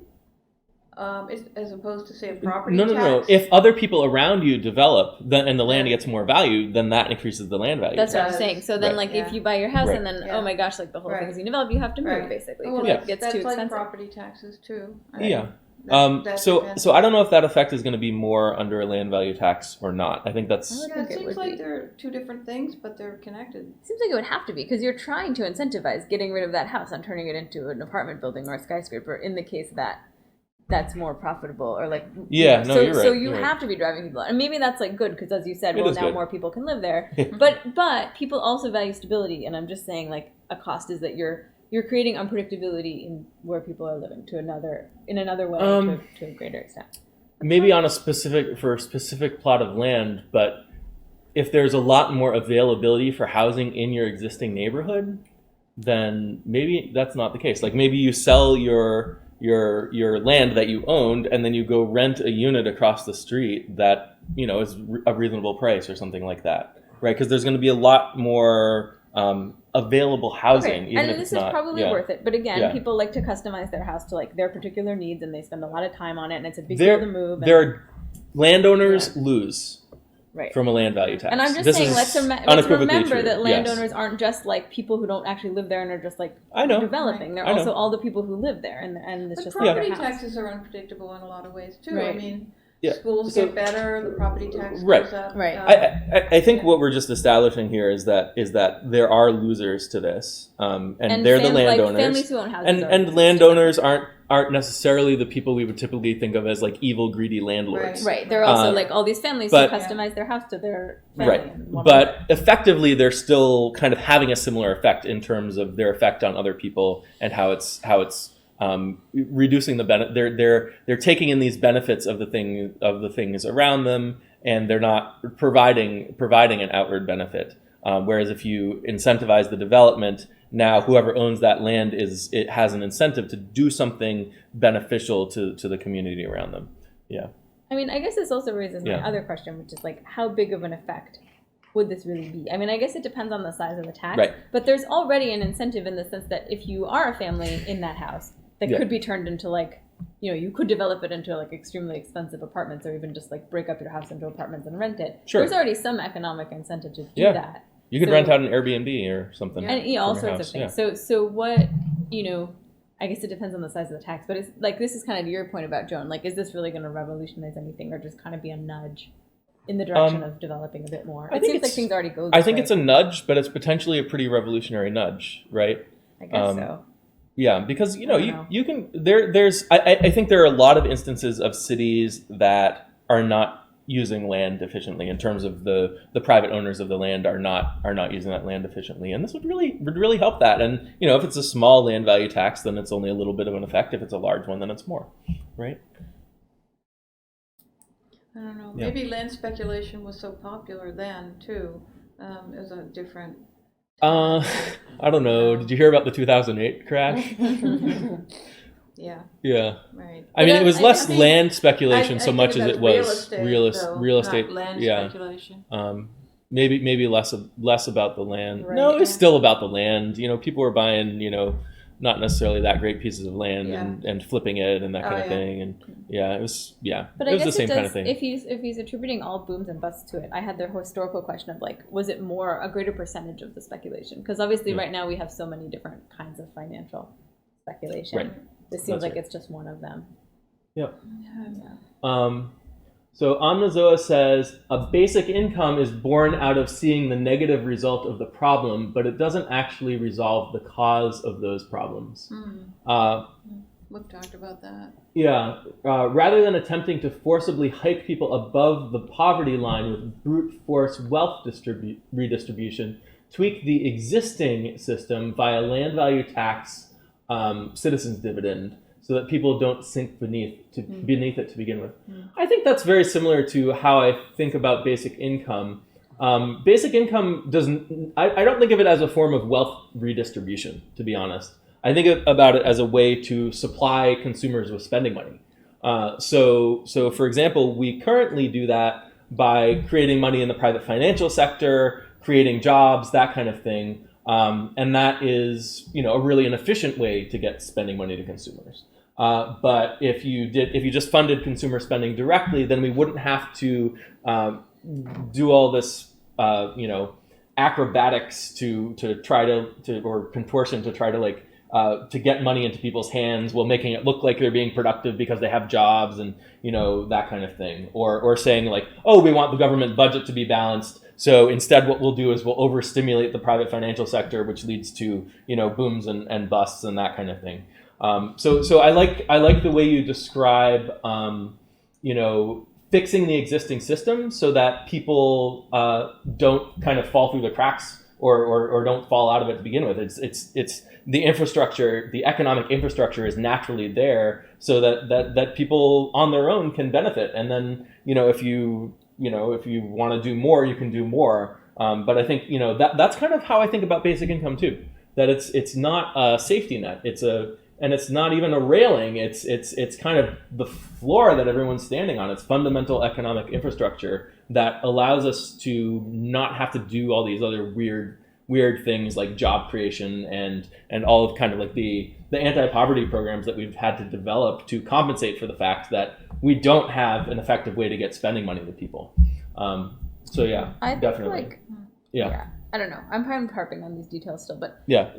As opposed to, say, a property No. tax? If other people around you develop, then and the land Yeah. gets more value, then that increases the land value. that's what tax. I'm saying. So then, Right. like, Yeah. if you buy your house Right. and then, Yeah. oh my gosh, like the whole Right. thing's gonna develop, you have to move Right. basically Well, because Yeah. it gets that's too like expensive. property taxes too. Yeah. That So depends. I don't know if that effect is going to be more under a land value tax or not. I think that's I would Yeah, think it it seems would like be. they're two different things, but they're connected. It seems like it would have to be because you're trying to incentivize getting rid of that house and turning it into an apartment building or a skyscraper in the case that that's more profitable or like Yeah, no, so, you're right, so you you're right. have to be driving people out. And maybe that's like good because as you said, It well is now good. more people can live there. but people also value stability, and I'm just saying like a cost is that you're creating unpredictability in where people are living in another way to a greater extent. maybe on a specific plot of land, but if there's a lot more availability for housing in your existing neighborhood, then maybe that's not the case. Like maybe you sell your land that you owned and then you go rent a unit across the street that is a reasonable price or something like that, right? Because there's going to be a lot more available housing, Okay. even And if this it's is not probably worth it. But again, Yeah. people like to customize their house to like their particular needs, and they spend a lot of time on it, and it's a big There- deal to move. There are landowners lose right. from a land value tax. And I'm just This saying, is let's unequivocally remember true. that Yes. landowners aren't just like people who don't actually live there and are just like I know. developing. They're I know. also all the people who live there, and it's But just like property their house. taxes are unpredictable in a lot of ways too. Right. I mean, Yeah. schools So- get better, the property tax Right. goes up. Right. I think what we're just establishing here is that there are losers to this, and they're the landowners, like families who own houses and landowners aren't necessarily the people we would typically think of as like evil, greedy landlords. Right. There are also Um, like all these families but- who customize their house to their family. Right, and want but effectively they're still kind of having a similar effect in terms of their effect on other people and how it's reducing the benefit. They're taking in these benefits of the things around them, and they're not providing an outward benefit. Whereas if you incentivize the development, now whoever owns that land it has an incentive to do something beneficial to the community around them. Yeah. I mean, I guess this also raises my Yeah. other question, which is like, how big of an effect would this really be? I mean, I guess it depends on the size of the tax, Right. but there's already an incentive in the sense that if you are a family in that house, that Yeah. could be turned into like, you could develop it into like extremely expensive apartments, or even just like break up your house into apartments and rent it. Sure. There's already some economic incentive to do Yeah. that. You could So- rent out an Airbnb or something. And all from your sorts of house, things. So what, I guess it depends on the size of the tax, but it's like, this is kind of your point about Joan, like, is this really going to revolutionize anything or just kind of be a nudge in the direction of developing a bit more? I It think seems like it's- things already go I this think way. it's a nudge, but it's potentially a pretty revolutionary nudge, right? I guess um, so. Yeah, because I don't know. you can I think there are a lot of instances of cities that are not using land efficiently in terms of the private owners of the land are not using that land efficiently, and this would really help that. And if it's a small land value tax, then it's only a little bit of an effect. If it's a large one, then it's more, right? I don't know. Yeah. Maybe land speculation was so popular then too. It was a different. I don't know. Did you hear about the 2008 crash? Yeah. Yeah. Right. I mean, But it was I less think- land speculation I so think much as that's it was though, real not estate. land Yeah. speculation. Maybe less about the land. Right, No, it's yeah. still about the land. People were buying, not necessarily that great pieces of land Yeah. and flipping it and that kind Oh, of yeah. thing. And it was But it I was guess the same it does, kind of thing. if he's attributing all booms and busts to it, I had the historical question of like, was it a greater percentage of the speculation? Because obviously Yeah. right now we have so many different kinds of financial speculation. Right. This seems That's like right. it's just one of them. Yep. Yeah. So Amnazoa says a basic income is born out of seeing the negative result of the problem, but it doesn't actually resolve the cause of those problems. We've talked about that. Yeah, rather than attempting to forcibly hike people above the poverty line with brute force wealth redistribution, tweak the existing system via land value tax citizens dividend so that people don't sink beneath it to begin with. I think that's very similar to how I think about basic income. Basic income doesn't. I don't think of it as a form of wealth redistribution, to be honest. I think about it as a way to supply consumers with spending money. So for example, we currently do that by creating money in the private financial sector, creating jobs, that kind of thing. And that is, a really inefficient way to get spending money to consumers. But if you just funded consumer spending directly, then we wouldn't have to do all this, acrobatics to try to or contortion to try to to get money into people's hands while making it look like they're being productive because they have jobs and that kind of thing, or saying we want the government budget to be balanced, so instead what we'll do is we'll overstimulate the private financial sector, which leads to booms and busts and that kind of thing. So I like the way you describe fixing the existing system so that people don't kind of fall through the cracks or don't fall out of it to begin with. It's the infrastructure, the economic infrastructure is naturally there so that people on their own can benefit. And then, if you want to do more, you can do more. But I think, that's kind of how I think about basic income too, that it's not a safety net. And it's not even a railing. It's kind of the floor that everyone's standing on. It's fundamental economic infrastructure that allows us to not have to do all these other weird things like job creation and all of kind of the anti-poverty programs that we've had to develop to compensate for the fact that we don't have an effective way to get spending money to people. So yeah, I think definitely. Yeah. I don't know. I'm kind of harping on these details still, but yeah,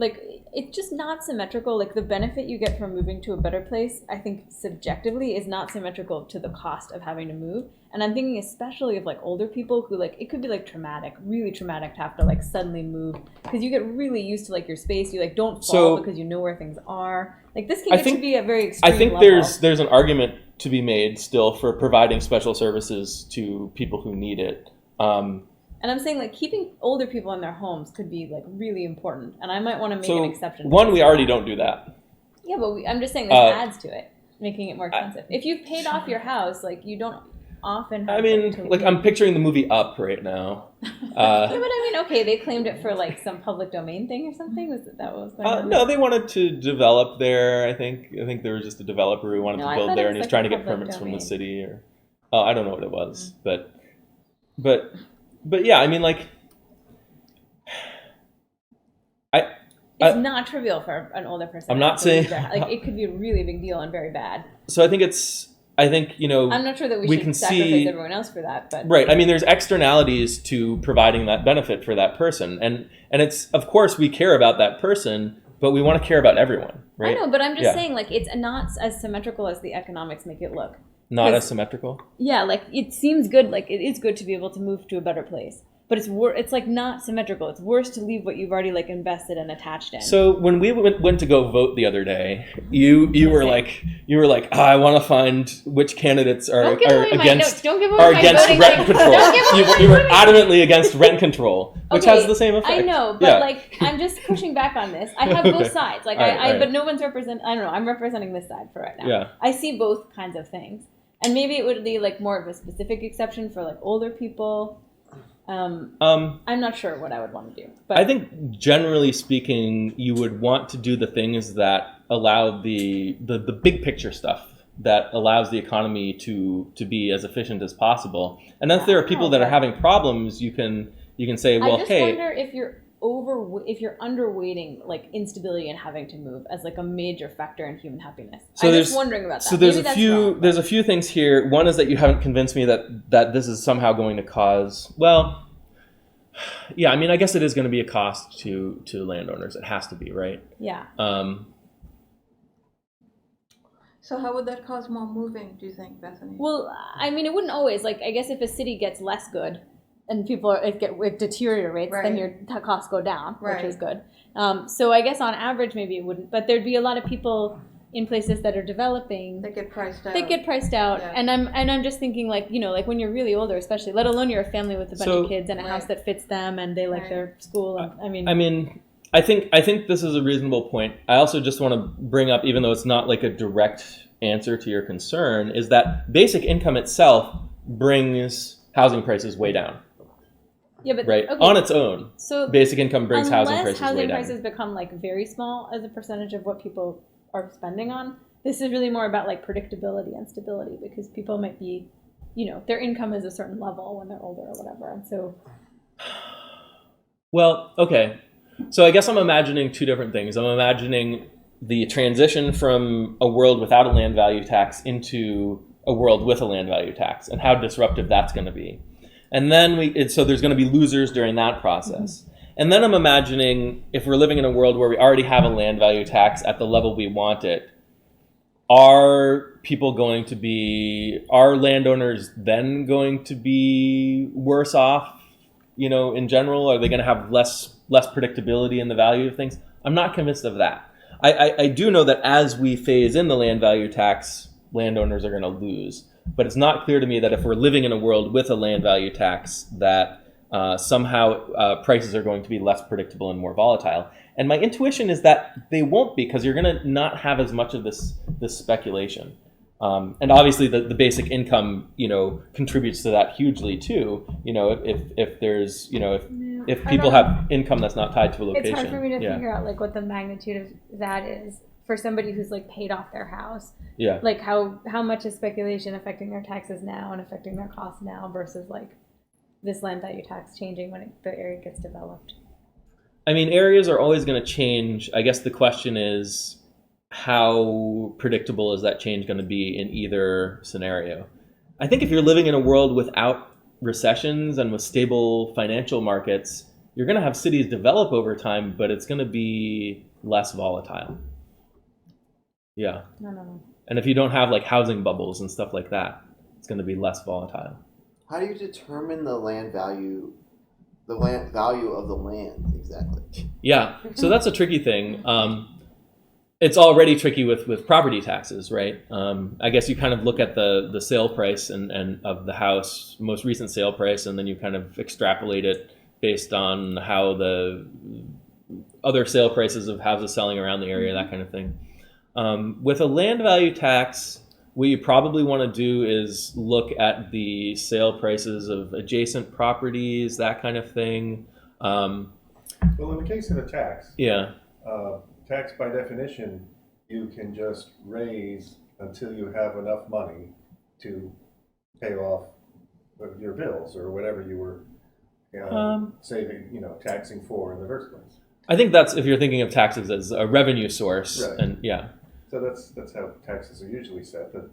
it's just not symmetrical. The benefit you get from moving to a better place, I think subjectively is not symmetrical to the cost of having to move. And I'm thinking especially of older people who it could be traumatic, really traumatic to have to suddenly move because you get really used to your space. You don't fall because you know where things are. This can get to be a very extreme I think level. there's an argument to be made still for providing special services to people who need it. And I'm saying keeping older people in their homes could be really important, and I might want to make an exception. One, we already don't do that. Yeah, but I'm just saying this adds to it, making it more expensive. If you've paid off your house, you don't often have I'm picturing the movie Up right now. Yeah, but okay, they claimed it for some public domain thing or something. Was that what was going on? No, they wanted to develop there. I think there was just a developer who wanted to build there, and he was trying to get permits from the city, or I don't know what it was, but yeah, it's not trivial for an older person. I'm not saying it could be a really big deal and very bad. So I think I'm not sure that we should sacrifice everyone else for that, but right. There's externalities to providing that benefit for that person, and it's, of course, we care about that person, but we want to care about everyone, right? I know, but I'm just saying it's not as symmetrical as the economics make it look. Not as symmetrical? Yeah, it seems good, it is good to be able to move to a better place. But it's not symmetrical. It's worse to leave what you've already invested and attached in. So when we went to go vote the other day, you were like, I want to find which candidates are against rent control. You were adamantly against rent control, which has the same effect. I know, but I'm just pushing back on this. I have both sides. But no one's represent. I don't know. I'm representing this side for right now. Yeah. I see both kinds of things, and maybe it would be more of a specific exception for older people. I'm not sure what I would want to do. But I think generally speaking, you would want to do the things that allow the big picture stuff that allows the economy to be as efficient as possible. And if there are people that are having problems, you can say, well, I just wonder if you're underweighting instability and having to move as a major factor in human happiness. So I'm just wondering about that. So there's a few things here. One is that you haven't convinced me that this is somehow going to cause, well, yeah, I guess it is going to be a cost to landowners. It has to be, right? Yeah. So how would that cause more moving, do you think, Bethany? Well, it wouldn't always. I guess if a city gets less good, and it deteriorates, then your costs go down, which is good. So I guess on average, maybe it wouldn't. But there'd be a lot of people in places that are developing. They get priced out. Yeah. And I'm just thinking when you're really older, especially, let alone you're a family with a bunch of kids and a house that fits them, and they like their school. And I think this is a reasonable point. I also just want to bring up, even though it's not like a direct answer to your concern, is that basic income itself brings housing prices way down, Yeah, but right? okay, On its own, so basic income brings housing unless prices way housing down. prices become like very small as a percentage of what people are spending on, this is really more about like predictability and stability, because people might be, their income is a certain level when they're older or whatever, and so Well, okay. So I guess I'm imagining two different things. I'm imagining the transition from a world without a land value tax into a world with a land value tax, and how disruptive that's going to be. And then so there's going to be losers during that process. And then I'm imagining, if we're living in a world where we already have a land value tax at the level we want it, are landowners then going to be worse off? In general, are they going to have less predictability in the value of things? I'm not convinced of that. I do know that as we phase in the land value tax, landowners are going to lose. But it's not clear to me that if we're living in a world with a land value tax, that somehow prices are going to be less predictable and more volatile. And my intuition is that they won't be, because you're going to not have as much of this speculation. And obviously the basic income, contributes to that hugely too. If there's, if people have income that's not tied to a location. it's hard for me to figure out like what the magnitude of that is for somebody who's like paid off their house. Yeah. Like how much is speculation affecting their taxes now and affecting their costs now versus like this land value tax changing when the area gets developed. I mean, areas are always going to change. I guess the question is, how predictable is that change going to be in either scenario? I think if you're living in a world without recessions and with stable financial markets, you're going to have cities develop over time, but it's going to be less volatile. Yeah. No. And if you don't have like housing bubbles and stuff like that, it's going to be less volatile. How do you determine the land value of the land exactly? Yeah, so that's a tricky thing. It's already tricky with property taxes, right? I guess you kind of look at the sale price and of the house, most recent sale price, and then you kind of extrapolate it based on how the other sale prices of houses selling around the area, that kind of thing. With a land value tax, what you probably want to do is look at the sale prices of adjacent properties, that kind of thing. Well, in the case of a tax, Yeah. Tax by definition, you can just raise until you have enough money to pay off your bills or whatever you were saving, taxing for in the first place. I think that's if you're thinking of taxes as a revenue source, Right. And yeah. So that's how taxes are usually set. But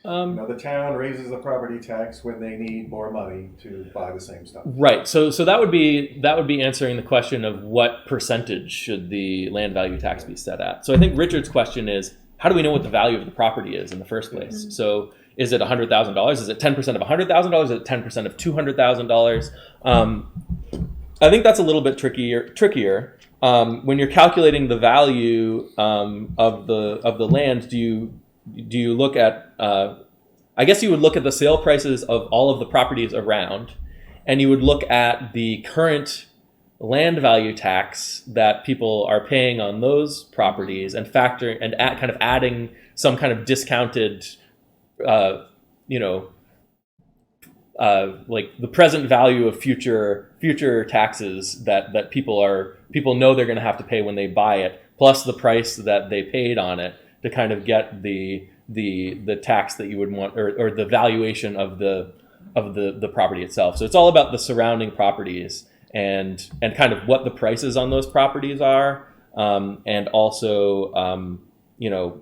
the town raises the property tax when they need more money to buy the same stuff. Right. So that would be answering the question of what percentage should the land value tax be set at. So I think Richard's question is, how do we know what the value of the property is in the first place? Mm-hmm. So is it $100,000? Is it 10% of $100,000? Is it 10% of $200,000? I think that's a little bit trickier. When you're calculating the value of the land, do you look at? I guess you would look at the sale prices of all of the properties around, and you would look at the current land value tax that people are paying on those properties, and adding some kind of discounted, like the present value of future taxes that people know they're going to have to pay when they buy it, plus the price that they paid on it to kind of get the tax that you would want, or the valuation of the property itself. So it's all about the surrounding properties and kind of what the prices on those properties are, and also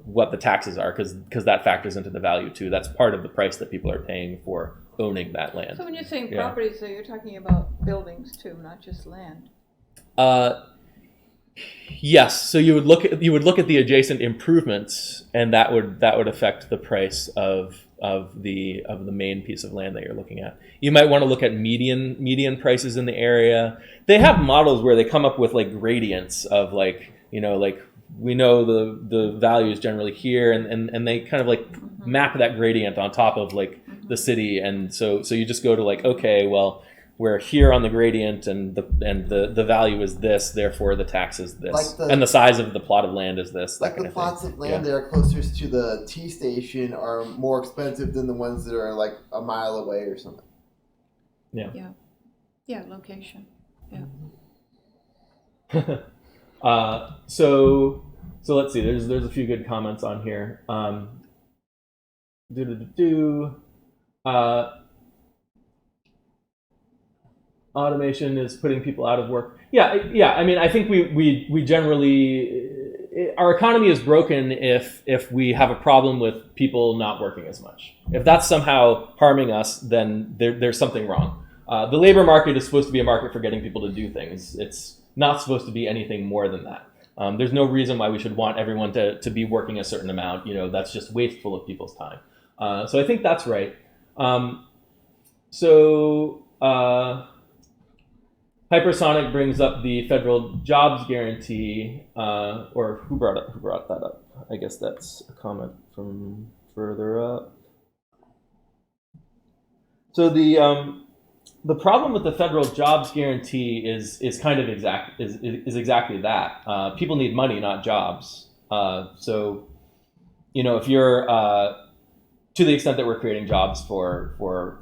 what the taxes are, because that factors into the value too. That's part of the price that people are paying for owning that land. So when you're saying properties, so you're talking about buildings too, not just land. Yes. So you would look at the adjacent improvements, and that would affect the price of the main piece of land that you're looking at. You might want to look at median prices in the area. They have models where they come up with like gradients of like we know the value is generally here, and they kind of like map that gradient on top of like the city, and so you just go to like, okay, well, where here on the gradient and the value is this, therefore the tax is this, Like and the size of the plot of land is this. Like the plots of land that are closest to the T station are more expensive than the ones that are like a mile away or something. Yeah, location. Yeah. So let's see. There's a few good comments on here. Automation is putting people out of work. Yeah. I mean, I think we generally, our economy is broken if we have a problem with people not working as much. If that's somehow harming us, then there's something wrong. The labor market is supposed to be a market for getting people to do things. It's not supposed to be anything more than that. There's no reason why we should want everyone to be working a certain amount. That's just wasteful of people's time. So I think that's right. Hypersonic brings up the federal jobs guarantee, or who brought that up? I guess that's a comment from further up. So the problem with the federal jobs guarantee is kind of exactly that. People need money, not jobs. So if you're to the extent that we're creating jobs for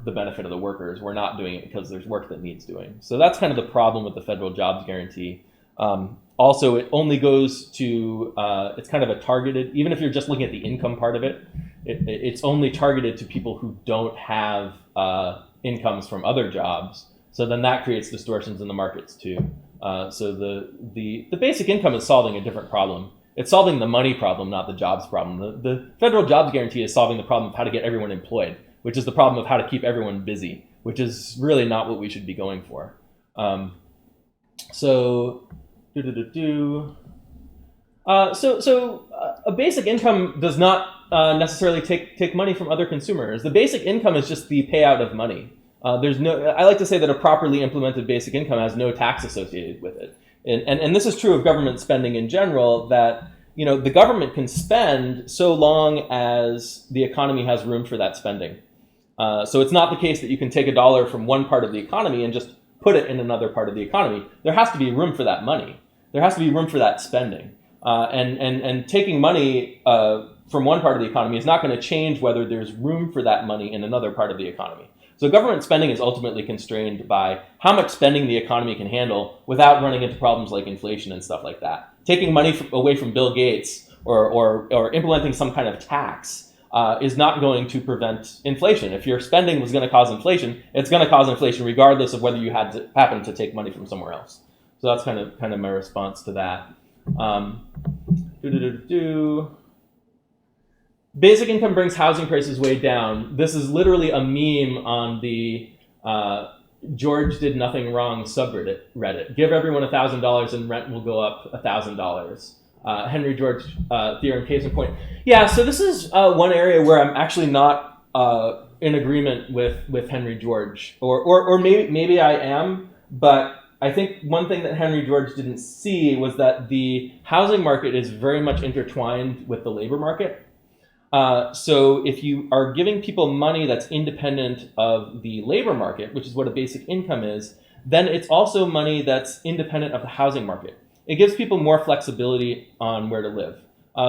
the benefit of the workers, we're not doing it because there's work that needs doing. So that's kind of the problem with the federal jobs guarantee. Also, it only goes to, it's kind of a targeted, even if you're just looking at the income part of it, it's only targeted to people who don't have incomes from other jobs. So then that creates distortions in the markets too. So the basic income is solving a different problem. It's solving the money problem, not the jobs problem. The federal jobs guarantee is solving the problem of how to get everyone employed, which is the problem of how to keep everyone busy, which is really not what we should be going for. So a basic income does not necessarily take money from other consumers. The basic income is just the payout of money. I like to say that a properly implemented basic income has no tax associated with it. And this is true of government spending in general, that the government can spend so long as the economy has room for that spending. So it's not the case that you can take a dollar from one part of the economy and just put it in another part of the economy. There has to be room for that money. There has to be room for that spending. And taking money from one part of the economy is not going to change whether there's room for that money in another part of the economy. So government spending is ultimately constrained by how much spending the economy can handle without running into problems like inflation and stuff like that. Taking money away from Bill Gates or implementing some kind of tax is not going to prevent inflation. If your spending was going to cause inflation, it's going to cause inflation regardless of whether you happen to take money from somewhere else. So that's kind of my response to that. Basic income brings housing prices way down. This is literally a meme on the George did nothing wrong subreddit. Give everyone $1,000 and rent will go up $1,000. Henry George theorem, case in point. Yeah, so this is one area where I'm actually not in agreement with Henry George, or maybe I am, but I think one thing that Henry George didn't see was that the housing market is very much intertwined with the labor market. So if you are giving people money that's independent of the labor market, which is what a basic income is, then it's also money that's independent of the housing market. It gives people more flexibility on where to live.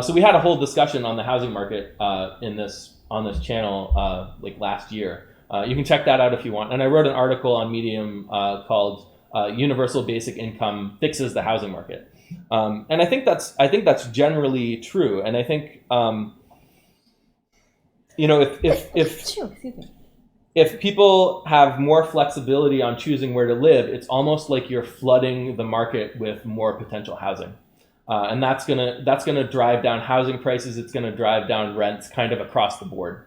So we had a whole discussion on the housing market on this channel like last year. You can check that out if you want. And I wrote an article on Medium called "Universal Basic Income Fixes the Housing Market," and I think that's generally true. And I think if people have more flexibility on choosing where to live, it's almost like you're flooding the market with more potential housing, and that's gonna drive down housing prices. It's gonna drive down rents kind of across the board.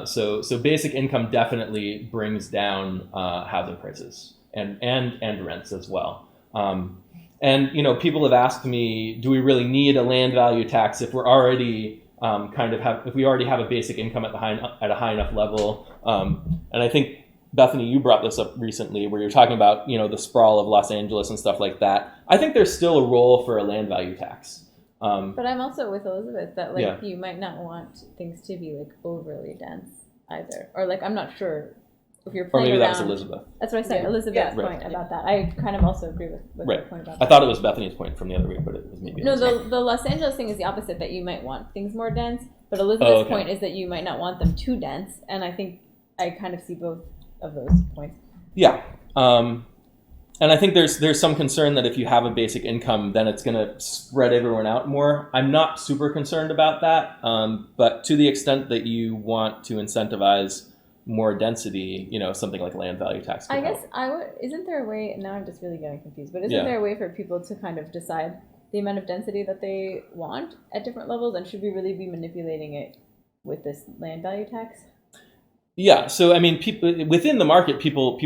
So basic income definitely brings down housing prices and rents as well. And people have asked me, do we really need a land value tax if we're already if we already have a basic income at a high enough level? And I think, Bethany, you brought this up recently where you're talking about the sprawl of Los Angeles and stuff like that. I think there's still a role for a land value tax. But I'm also with Elizabeth that Yeah. you might not want things to be overly dense either, or I'm not sure if you're Or playing maybe that around. was Elizabeth. That's what I said, Yeah. Elizabeth's Yeah. point about that. I kind of also agree with Right. her point about I that. thought it was Bethany's point from the other week, but it was maybe. No, the Los Angeles thing is the opposite, that you might want things more dense, but Elizabeth's Oh, okay. point is that you might not want them too dense, and I think I kind of see both of those points. Yeah. And I think there's some concern that if you have a basic income, then it's going to spread everyone out more. I'm not super concerned about that, but to the extent that you want to incentivize more density, something like land value tax could I help. guess isn't there a way, now I'm just really getting confused, but isn't Yeah. there a way for people to kind of decide the amount of density that they want at different levels, and should we really be manipulating it with this land value tax? Yeah. So I mean, people within the market, people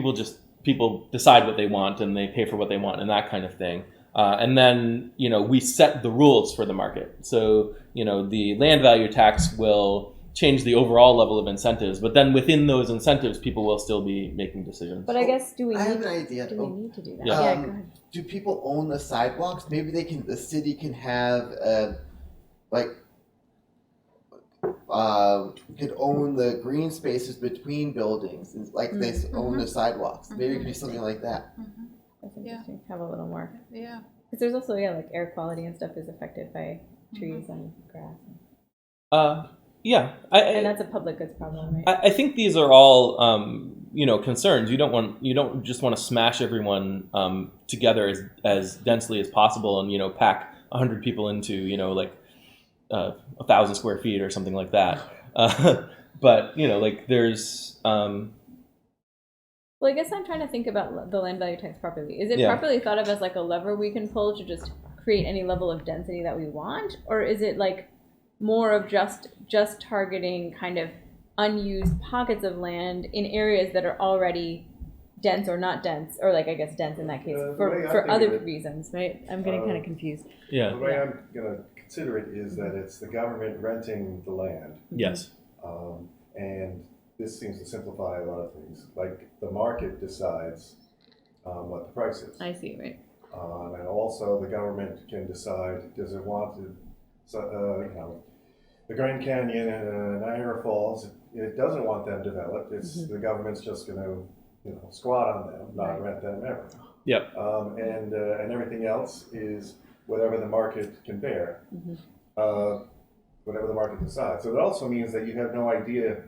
decide what they want and they pay for what they want and that kind of thing. And then we set the rules for the market. So the land value tax will change the overall level of incentives, but then within those incentives, people will still be making decisions. But I guess do we I have need, an idea. do we need to do that? Yeah. Yeah, go ahead. Do people own the sidewalks? Maybe the city can have could own the green spaces between buildings, like they own the sidewalks. Maybe it could be something like that. That's interesting. Have a little more. Yeah. Because there's also, like air quality and stuff is affected by trees and grass. Yeah, And that's a public goods problem, right? I think these are all concerns. You don't just want to smash everyone together as densely as possible and pack 100 people into 1,000 square feet or something like that. But there's. Well, I guess I'm trying to think about the land value tax properly. Is it Yeah. properly thought of as like a lever we can pull to just create any level of density that we want, or is it like more of just targeting kind of unused pockets of land in areas that are already dense or not dense, or like I guess dense in that case The way I for think other of it, reasons, right? I'm getting kind of confused. Yeah. The way I'm going to consider it is that it's the government renting the land. Yes. And this seems to simplify a lot of things. Like the market decides what the price is. I see, right? And also the government can decide, does it want to, the Grand Canyon and Niagara Falls, it doesn't want them developed. It's the government's just going to, squat on them, not rent them ever. Yep. And everything else is whatever the market can bear, whatever the market decides. So it also means that you have no idea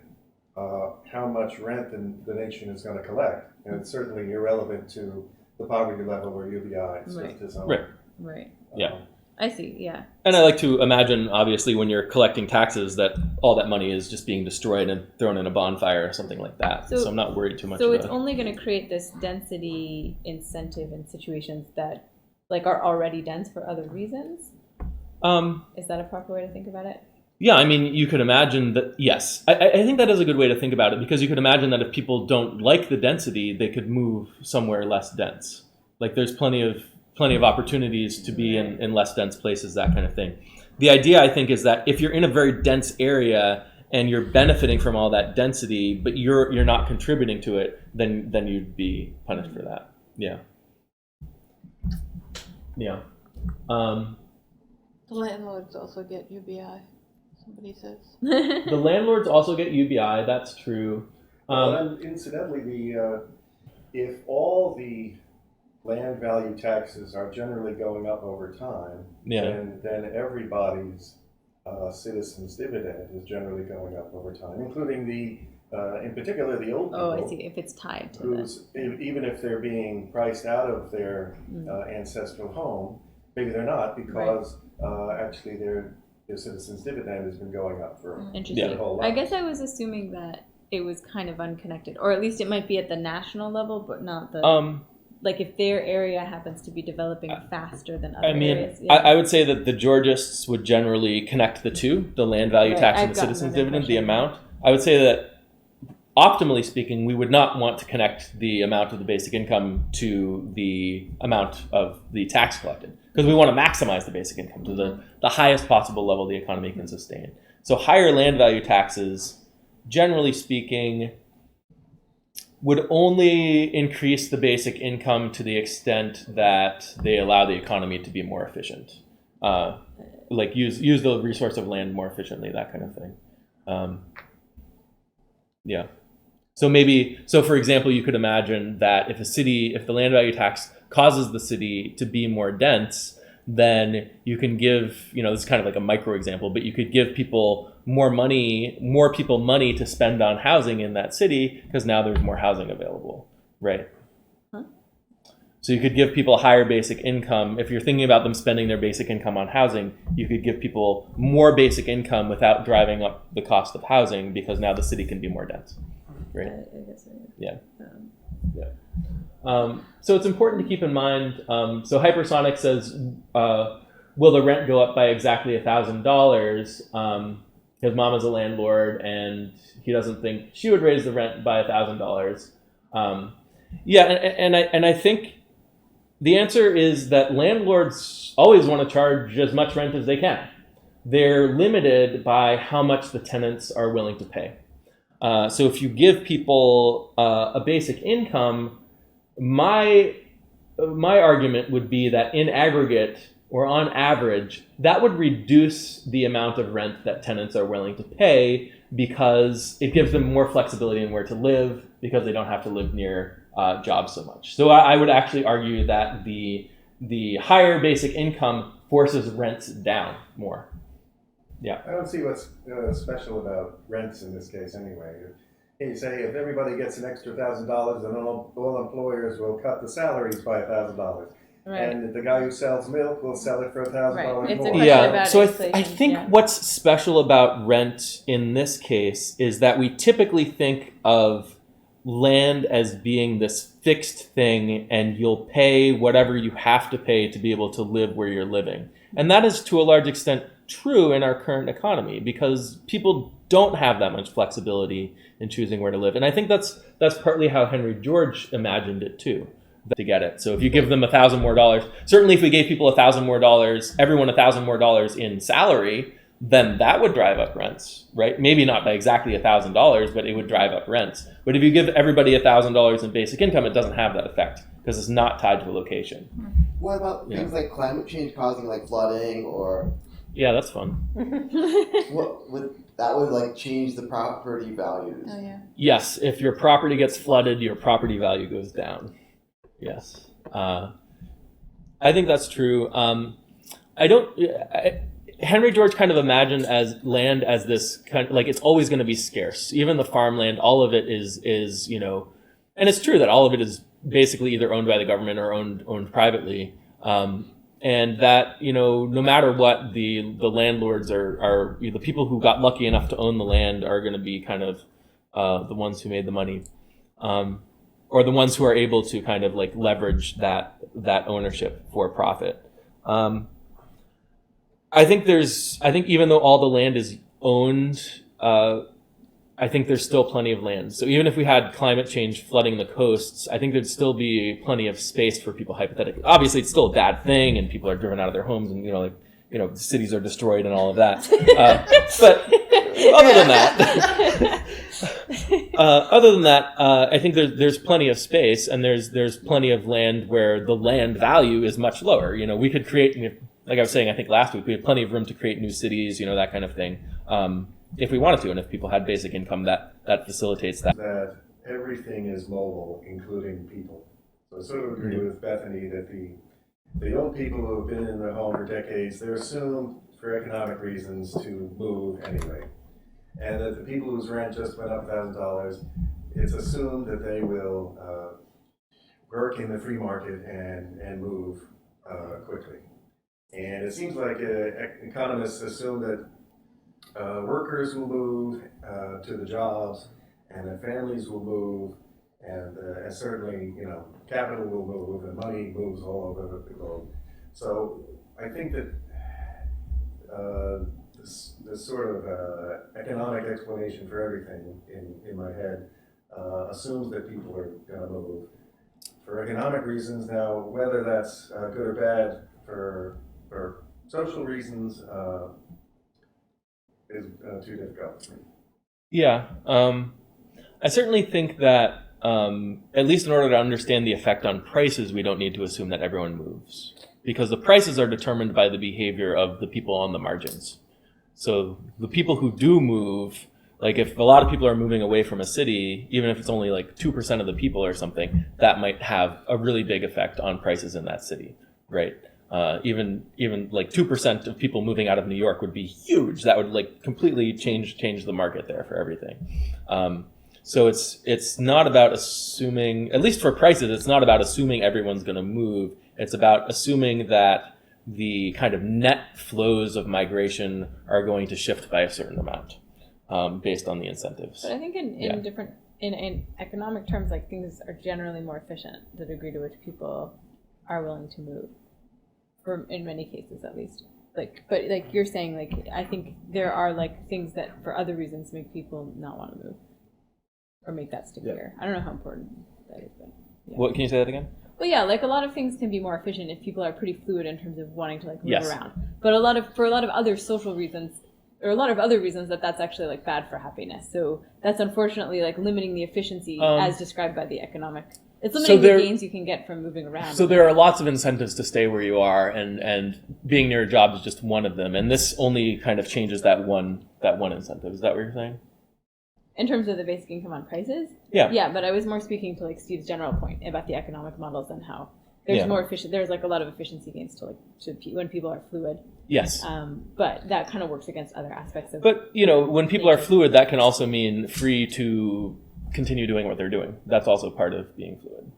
how much rent the nation is going to collect, and it's certainly irrelevant to the poverty level where UBI is Right. its own. Right. Right. Yeah. I see. Yeah. And I like to imagine, obviously, when you're collecting taxes, that all that money is just being destroyed and thrown in a bonfire or something like that. So I'm not worried too much So about it's it. only going to create this density incentive in situations that like are already dense for other reasons. Is that a proper way to think about it? Yeah, I mean, you could imagine that, yes. I think that is a good way to think about it, because you could imagine that if people don't like the density, they could move somewhere less dense. Like there's plenty of opportunities to be in less dense places, that kind of thing. The idea, I think, is that if you're in a very dense area and you're benefiting from all that density, but you're not contributing to it, then you'd be punished for that. Yeah. Yeah. The landlords also get UBI, somebody says. The landlords also get UBI. That's true. And incidentally, if all the land value taxes are generally going up over time, then everybody's citizens' dividend is generally going up over time, including in particular, the old people. Oh, I see. If it's tied to Who's, even if they're being priced out of their ancestral home, maybe they're not, because actually their citizens' dividend has been going up for Interesting. their whole life. I guess I was assuming that it was kind of unconnected, or at least it might be at the national level, but not the. Like if their area happens to be developing faster than other areas. Yeah. I would say that the Georgists would generally connect the two, the land value tax and I've the gotten citizens that dividend, the impression. amount. I would say that, optimally speaking, we would not want to connect the amount of the basic income to the amount of the tax collected, because we want to maximize the basic income to the highest possible level the economy can sustain. So higher land value taxes, generally speaking, would only increase the basic income to the extent that they allow the economy to be more efficient. Like use the resource of land more efficiently, that kind of thing. Yeah. So for example, you could imagine that if the land value tax causes the city to be more dense, then you can give, this is kind of like a micro example, but you could give people more people money to spend on housing in that city because now there's more housing available, right? So you could give people a higher basic income. If you're thinking about them spending their basic income on housing, you could give people more basic income without driving up the cost of housing because now the city can be more dense, right? I guess so. Yeah. So it's important to keep in mind. So Hypersonic says, will the rent go up by exactly $1,000? His mom is a landlord, and he doesn't think she would raise the rent by $1,000. And I think the answer is that landlords always want to charge as much rent as they can. They're limited by how much the tenants are willing to pay. So if you give people a basic income, my argument would be that in aggregate or on average, that would reduce the amount of rent that tenants are willing to pay because it gives them more flexibility in where to live because they don't have to live near jobs so much. So I would actually argue that the higher basic income forces rents down more. Yeah. I don't see what's special about rents in this case anyway. You say if everybody gets an extra $1,000, then all employers will cut the salaries by $1,000. Right. And the guy who sells milk will sell it for $1,000 Right. It's a more. question Yeah, about so I inflation, think yeah. what's special about rent in this case is that we typically think of land as being this fixed thing and you'll pay whatever you have to pay to be able to live where you're living. And that is to a large extent true in our current economy because people don't have that much flexibility in choosing where to live. And I think that's partly how Henry George imagined it too, to get it. So if you give them $1,000 more, certainly if we gave people $1,000 more, everyone $1,000 more in salary, then that would drive up rents, right? Maybe not by exactly $1,000, but it would drive up rents. But if you give everybody $1,000 in basic income, it doesn't have that effect because it's not tied to a location. What about things like climate change causing like flooding or Yeah, that's fun. what would like change the property values? Oh yeah. Yes, if your property gets flooded, your property value goes down. Yes, I think that's true. Henry George kind of imagined as land as this kind of, like it's always going to be scarce. Even the farmland, all of it is and it's true that all of it is basically either owned by the government or owned privately. And that, no matter what, the landlords are the people who got lucky enough to own the land are going to be kind of the ones who made the money, or the ones who are able to kind of like leverage that ownership for profit. I think even though all the land is owned, I think there's still plenty of land. So even if we had climate change flooding the coasts, I think there'd still be plenty of space for people hypothetically. Obviously, it's still a bad thing, and people are driven out of their homes, and cities are destroyed and all of that. But other than that, I think there's plenty of space, and there's plenty of land where the land value is much lower. We could create, like I was saying, I think last week, we have plenty of room to create new cities, that kind of thing. If we wanted to, and if people had basic income, that facilitates that. That everything is mobile, including people. So I sort of agree with Bethany that the old people who have been in their home for decades, they're assumed for economic reasons to move anyway. And that the people whose rent just went up $1,000, it's assumed that they will work in the free market and move quickly. And it seems like economists assume that workers will move to the jobs, and that families will move, and certainly, capital will move, and money moves all over the globe. So I think that this sort of economic explanation for everything in my head assumes that people are going to move for economic reasons. Now, whether that's good or bad for social reasons is too difficult. Yeah, I certainly think that at least in order to understand the effect on prices, we don't need to assume that everyone moves, because the prices are determined by the behavior of the people on the margins. So the people who do move, Like if a lot of people are moving away from a city, even if it's only like 2% of the people or something, that might have a really big effect on prices in that city, right? Even like 2% of people moving out of New York would be huge. That would like completely change the market there for everything. So it's not about assuming, at least for prices, it's not about assuming everyone's going to move. It's about assuming that the kind of net flows of migration are going to shift by a certain amount, based on the incentives. But I think in different in economic terms, like things are generally more efficient, the degree to which people are willing to move, or in many cases at least. Like, but like you're saying, like I think there are like things that for other reasons make people not want to move, or make that stickier. I don't know how important that is, but yeah. What, can you say that again? Well, yeah, like a lot of things can be more efficient if people are pretty fluid in terms of wanting to like move Yes. around. But for a lot of other social reasons, or a lot of other reasons that's actually like bad for happiness. So that's unfortunately like limiting the efficiency as described by the economic. It's limiting the gains you can get from moving around. So there are lots of incentives to stay where you are, and being near a job is just one of them. And this only kind of changes that one incentive. Is that what you're saying? In terms of the basic income on prices? Yeah. Yeah, but I was more speaking to like Steve's general point about the economic models and how there's more efficient. There's like a lot of efficiency gains to when people are fluid. Yes. But that kind of works against other aspects of. But when people are fluid, that can also mean free to continue doing what they're doing. That's also part of being fluid.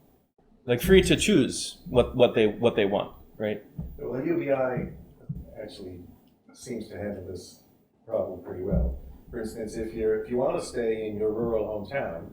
Like free to choose what they want, right? Well, UBI actually seems to handle this problem pretty well. For instance, if you want to stay in your rural hometown,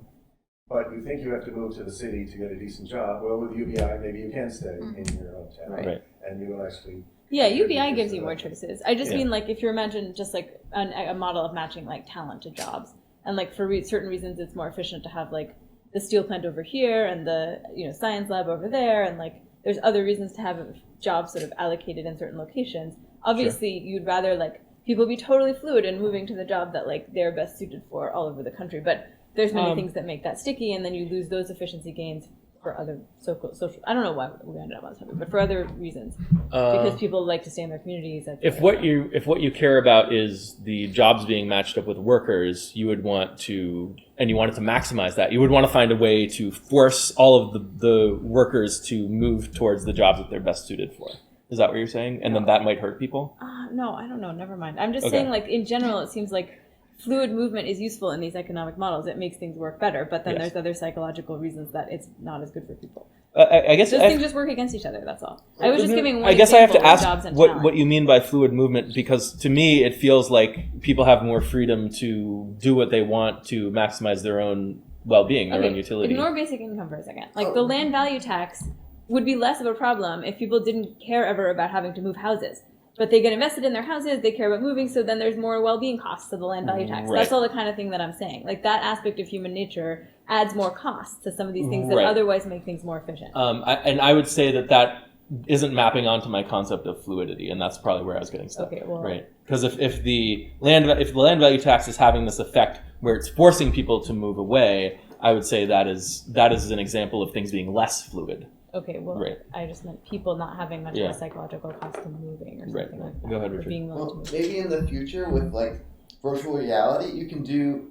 but you think you have to move to the city to get a decent job, well, with UBI, maybe you can stay in your hometown, Right. and you will actually. Yeah, UBI gives you more choices. I just mean like if you imagine just like a model of matching like talent to jobs, and like for certain reasons it's more efficient to have like the steel plant over here and the science lab over there, and like there's other reasons to have jobs sort of allocated in certain locations. Obviously, you'd rather like people be totally fluid and moving to the job that like they're best suited for all over the country, but there's many things that make that sticky, and then you lose those efficiency gains for other social. I don't know why we ended up on this topic, but for other reasons, because people like to stay in their communities. If what you care about is the jobs being matched up with workers, you would want to, and you wanted to maximize that, you would want to find a way to force all of the workers to move towards the jobs that they're best suited for. Is that what you're saying? And then that might hurt people? No, I don't know. Never mind. I'm just saying, like, in general, it seems like fluid movement is useful in these economic models. It makes things work better, but then there's other psychological reasons that it's not as good for people. I guess those things just work against each other. That's all. I was just giving one. I guess I have to example of ask jobs and what you mean by fluid movement, because to me it feels like people have more freedom to do what they want to maximize their own well-being, their own utility. Ignore basic income for a second. Like the land value tax would be less of a problem if people didn't care ever about having to move houses. But they get invested in their houses, they care about moving, so then there's more well-being costs to the land value tax. Right. That's all the kind of thing that I'm saying. Like that aspect of human nature adds more costs to some of these things that otherwise make things more efficient. I would say that isn't mapping onto my concept of fluidity, and that's probably where I was getting stuck. Okay, well, right? Because if the land value tax is having this effect where it's forcing people to move away, I would say that is an example of things being less fluid. Okay, well, I just meant people not having much of a psychological cost to moving or something like that. Go ahead, or Richard. being willing to move. Maybe in the future with like virtual reality, you can do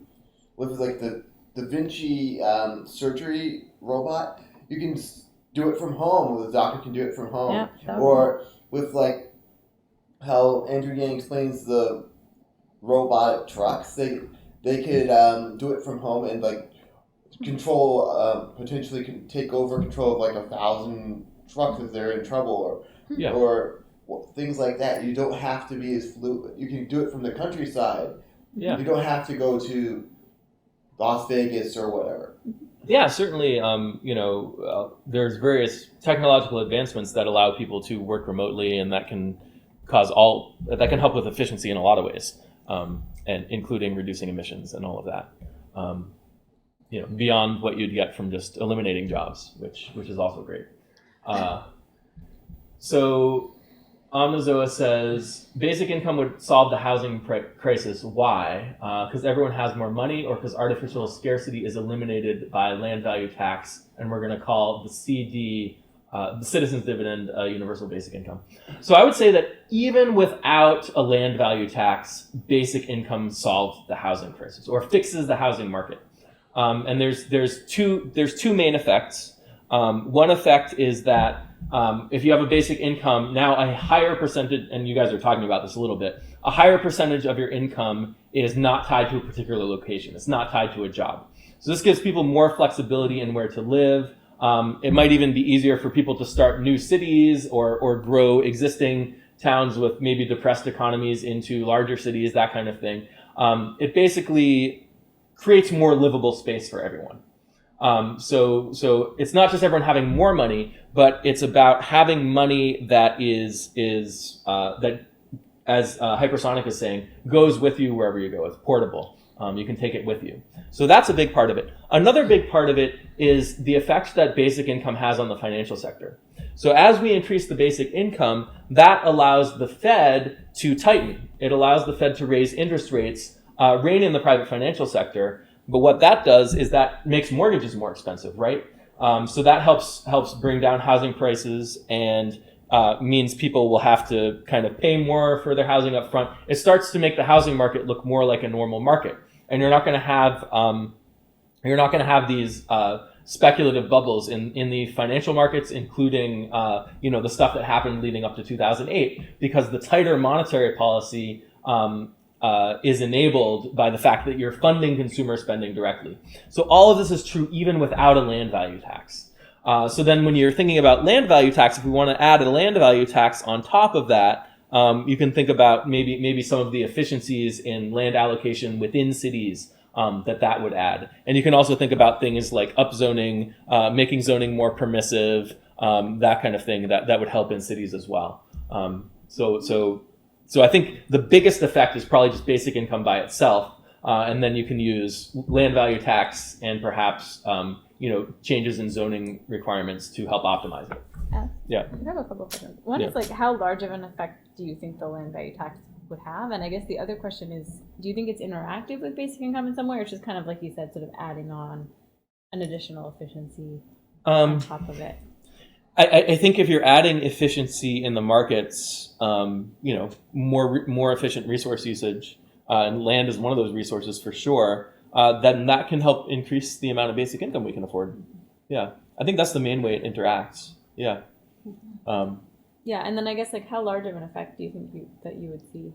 with like the Da Vinci surgery robot. You can do it from home. The doctor can do it from home. Yeah, or with like how Andrew Yang explains the robotic trucks, they could do it from home and like control potentially can take over control of like 1,000 trucks if they're in trouble or things like that. You don't have to be as fluid. You can do it from the countryside. Yeah. You don't have to go to Las Vegas or whatever. Yeah, certainly. There's various technological advancements that allow people to work remotely, and that can help with efficiency in a lot of ways, and including reducing emissions and all of that. Beyond what you'd get from just eliminating jobs, which is also great. So Omnizoa says basic income would solve the housing crisis. Why? Because everyone has more money, or because artificial scarcity is eliminated by land value tax, and we're going to call the CD the citizens' dividend, universal basic income. So I would say that even without a land value tax, basic income solves the housing crisis or fixes the housing market. And there's two main effects. One effect is that if you have a basic income, now a higher percentage, and you guys are talking about this a little bit, a higher percentage of your income is not tied to a particular location. It's not tied to a job. So this gives people more flexibility in where to live. It might even be easier for people to start new cities or grow existing towns with maybe depressed economies into larger cities, that kind of thing. It basically creates more livable space for everyone. So it's not just everyone having more money, but it's about having money that that, as Hypersonic is saying, goes with you wherever you go. It's portable. You can take it with you. So that's a big part of it. Another big part of it is the effect that basic income has on the financial sector. So as we increase the basic income, that allows the Fed to tighten. It allows the Fed to raise interest rates, rein in the private financial sector. But what that does is that makes mortgages more expensive, right? So that helps bring down housing prices and means people will have to kind of pay more for their housing up front. It starts to make the housing market look more like a normal market, and you're not going to have these speculative bubbles in the financial markets, including the stuff that happened leading up to 2008, because the tighter monetary policy is enabled by the fact that you're funding consumer spending directly. So all of this is true even without a land value tax. So then when you're thinking about land value tax, if we want to add a land value tax on top of that, you can think about maybe some of the efficiencies in land allocation within cities that would add. And you can also think about things like upzoning, making zoning more permissive, that kind of thing that would help in cities as well. So I think the biggest effect is probably just basic income by itself, and then you can use land value tax and perhaps changes in zoning requirements to help optimize it. Yeah. I have a couple of questions. One Yeah. is like, how large of an effect do you think the land value tax would have? And I guess the other question is, do you think it's interactive with basic income in some way, or it's just kind of like you said, sort of adding on an additional efficiency on top of it? I think if you're adding efficiency in the markets, more efficient resource usage, and land is one of those resources for sure, then that can help increase the amount of basic income we can afford. Yeah, I think that's the main way it interacts. Yeah. Yeah, and then I guess like how large of an effect do you think that you would see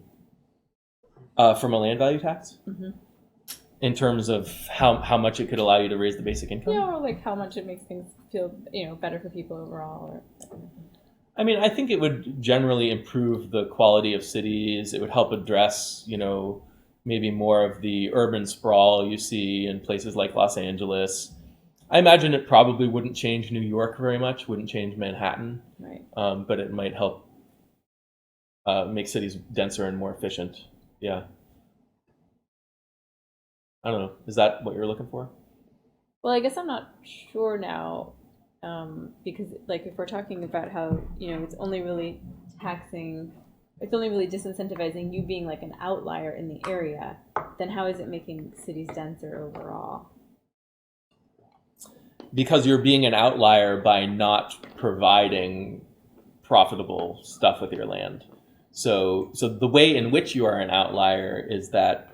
from a land value tax? Mm-hmm. In terms of how much it could allow you to raise the basic income? Yeah, or like how much it makes things feel better for people overall, or that kind of thing. I mean, I think it would generally improve the quality of cities. It would help address, maybe more of the urban sprawl you see in places like Los Angeles. I imagine it probably wouldn't change New York very much, wouldn't change Manhattan, Right. But it might help make cities denser and more efficient. Yeah. I don't know. Is that what you're looking for? Well, I guess I'm not sure now, because like if we're talking about how it's only really disincentivizing you being like an outlier in the area, then how is it making cities denser overall? Because you're being an outlier by not providing profitable stuff with your land. So the way in which you are an outlier is that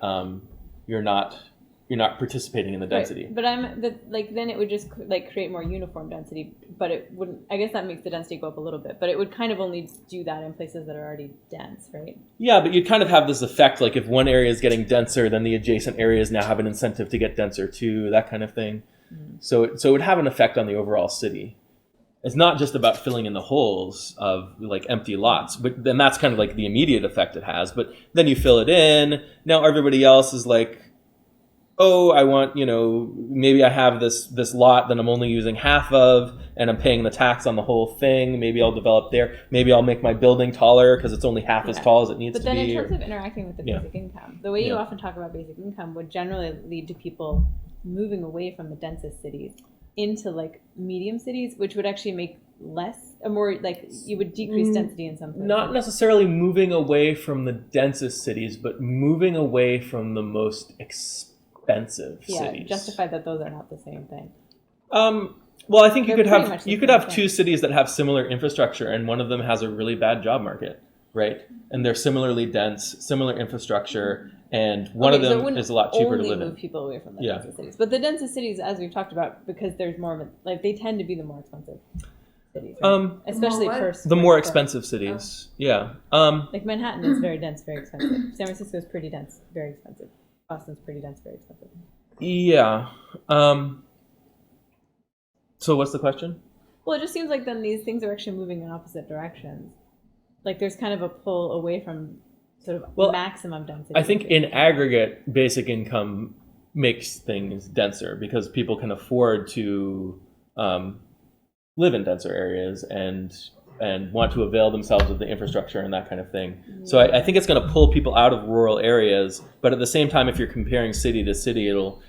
you're not participating in the density. Right. But then it would just like create more uniform density, but it wouldn't. I guess that makes the density go up a little bit, but it would kind of only do that in places that are already dense, right? Yeah, but you kind of have this effect, like if one area is getting denser, then the adjacent areas now have an incentive to get denser too, that kind of thing. Mm. So it would have an effect on the overall city. It's not just about filling in the holes of like empty lots, but then that's kind of like the immediate effect it has. But then you fill it in. Now everybody else is like, oh, I want, maybe I have this lot that I'm only using half of and I'm paying the tax on the whole thing. Maybe I'll develop there. Maybe I'll make my building taller because it's only half as tall as it needs to be. But then in terms of interacting with the basic income, the way you often talk about basic income would generally lead to people moving away from the densest cities into like medium cities, which would actually make you would decrease density in some places. Not necessarily moving away from the densest cities, but moving away from the most expensive cities. Justify that those are not the same thing. Well, I think you They're could pretty have much the you could same have thing. two cities that have similar infrastructure, and one of them has a really bad job market, right? And they're similarly dense, similar infrastructure, and one Okay, of so it them wouldn't is a lot cheaper to only live move in. people away from the Yeah. densest cities, but the densest cities, as we've talked about, because there's more of a, like they tend to be the more expensive cities, right? Especially what? per The square more foot. expensive cities, yeah. Like Manhattan is very dense, very expensive. San Francisco is pretty dense, very expensive. Boston's pretty dense, very expensive. Yeah. So what's the question? Well, it just seems like then these things are actually moving in opposite directions. Like there's kind of a pull away from sort of Well, maximum density. I think in aggregate, basic income makes things denser because people can afford to live in denser areas and want to avail themselves of the infrastructure and that kind of thing. So I think it's going to pull people out of rural areas, but at the same time, if you're comparing city to city, it'll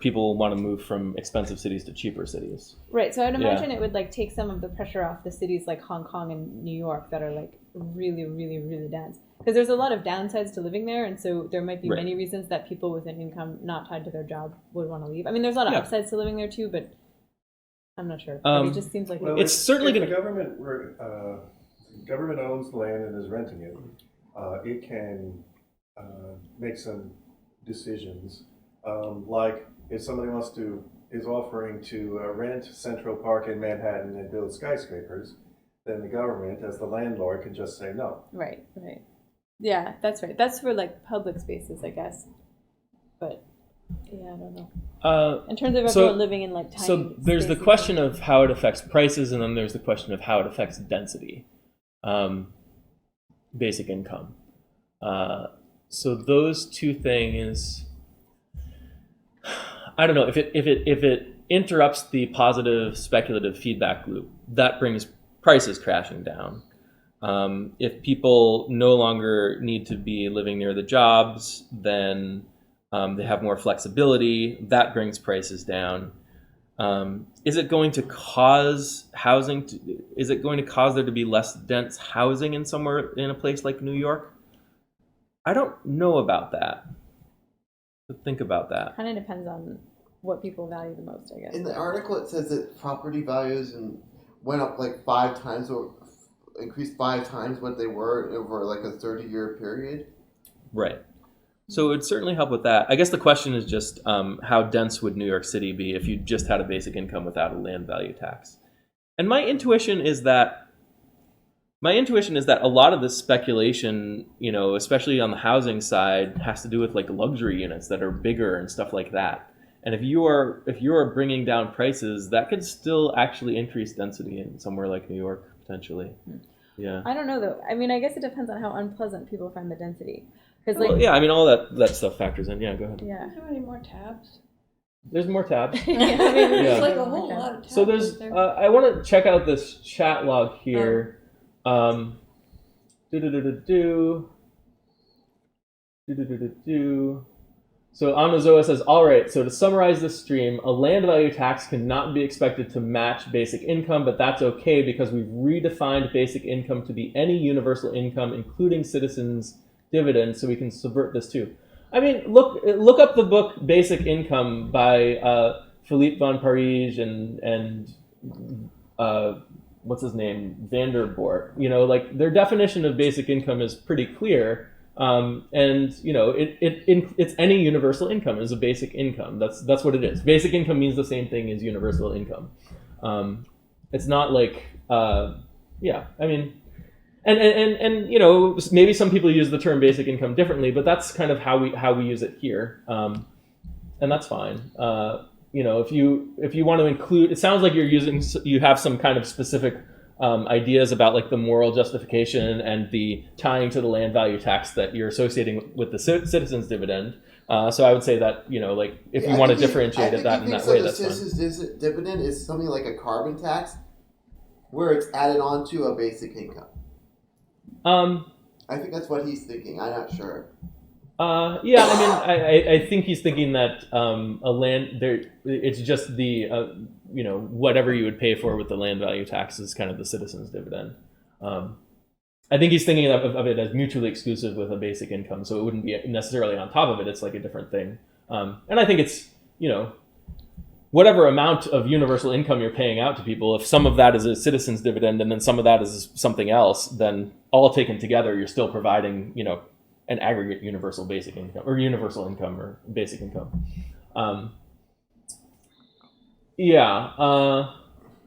people will want to move from expensive cities to cheaper cities. Right, so I'd Yeah. imagine it would like take some of the pressure off the cities like Hong Kong and New York that are like really, really, really dense. Because there's a lot of downsides to living there, and so there might be Right. many reasons that people with an income not tied to their job would want to leave. I mean, there's a lot of Yeah. upsides to living there too, but I'm not sure. But it just seems like Well, It's certainly if gonna- the government owns the land and is renting it. It can make some decisions, like if somebody is offering to rent Central Park in Manhattan and build skyscrapers, then the government, as the landlord, can just say no. right. Yeah, that's right. That's for like public spaces, I guess. But yeah, I don't know. In terms of So- everyone living in like tiny. So there's the spaces. question of how it affects prices, and then there's the question of how it affects density, basic income. So those two things, I don't know if it interrupts the positive speculative feedback loop, that brings prices crashing down. If people no longer need to be living near the jobs, then they have more flexibility. That brings prices down. Is it going to cause is it going to cause there to be less dense housing in a place like New York? I don't know about that. Think about that. Kind of depends on what people value the most, I guess. In the article, it says that property values went up like 5 times, or increased 5 times what they were over like a 30-year period. Right. So it would certainly help with that. I guess the question is just how dense would New York City be if you just had a basic income without a land value tax? And my intuition is that a lot of this speculation, especially on the housing side, has to do with like luxury units that are bigger and stuff like that. And if you are bringing down prices, that could still actually increase density in somewhere like New York potentially. Yeah. I don't know though. I mean, I guess it depends on how unpleasant people find the density. Because Well, yeah, I mean, all that stuff factors in. Yeah, go ahead. yeah. How many more tabs? There's more tabs. I mean, It's Yeah. like a whole lot of tabs. So there's, there. I want to check out this chat log here. Do-do-do-do-do. Do-do-do-do-do. So Amazoa says, all right, so to summarize this stream, a land value tax cannot be expected to match basic income, but that's okay because we've redefined basic income to be any universal income, including citizens' dividends, so we can subvert this too. I mean, look up the book Basic Income by Philippe von Parijs and what's his name, Vanderbort. Like their definition of basic income is pretty clear. And it's any universal income is a basic income. That's what it is. Basic income means the same thing as universal income. It's not like yeah. I mean, and maybe some people use the term basic income differently, but that's kind of how we use it here, and that's fine. If you want to include, it sounds like you have some kind of specific ideas about like the moral justification and the tying to the land value tax that you're associating with the citizens dividend. So I would say that like if you want to differentiate it that in that way, that's fine. The citizens dividend is something like a carbon tax, where it's added on to a basic income. I think that's what he's thinking. I'm not sure. Yeah, I mean, I think he's thinking that it's just the whatever you would pay for with the land value tax is kind of the citizens dividend. I think he's thinking of it as mutually exclusive with a basic income, so it wouldn't be necessarily on top of it. It's like a different thing. And I think it's whatever amount of universal income you're paying out to people, if some of that is a citizen's dividend and then some of that is something else, then all taken together, you're still providing, an aggregate universal basic income or universal income or basic income.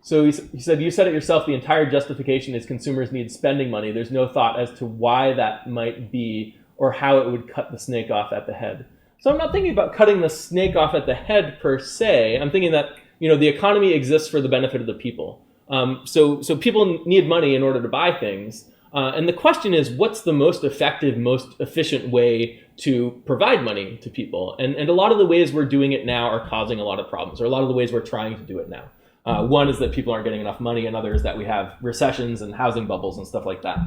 So he said, you said it yourself, the entire justification is consumers need spending money. There's no thought as to why that might be or how it would cut the snake off at the head. So I'm not thinking about cutting the snake off at the head per se. I'm thinking that, the economy exists for the benefit of the people. So people need money in order to buy things. And the question is, what's the most effective, most efficient way to provide money to people? And a lot of the ways we're doing it now are causing a lot of problems, or a lot of the ways we're trying to do it now. One is that people aren't getting enough money, and other is that we have recessions and housing bubbles and stuff like that.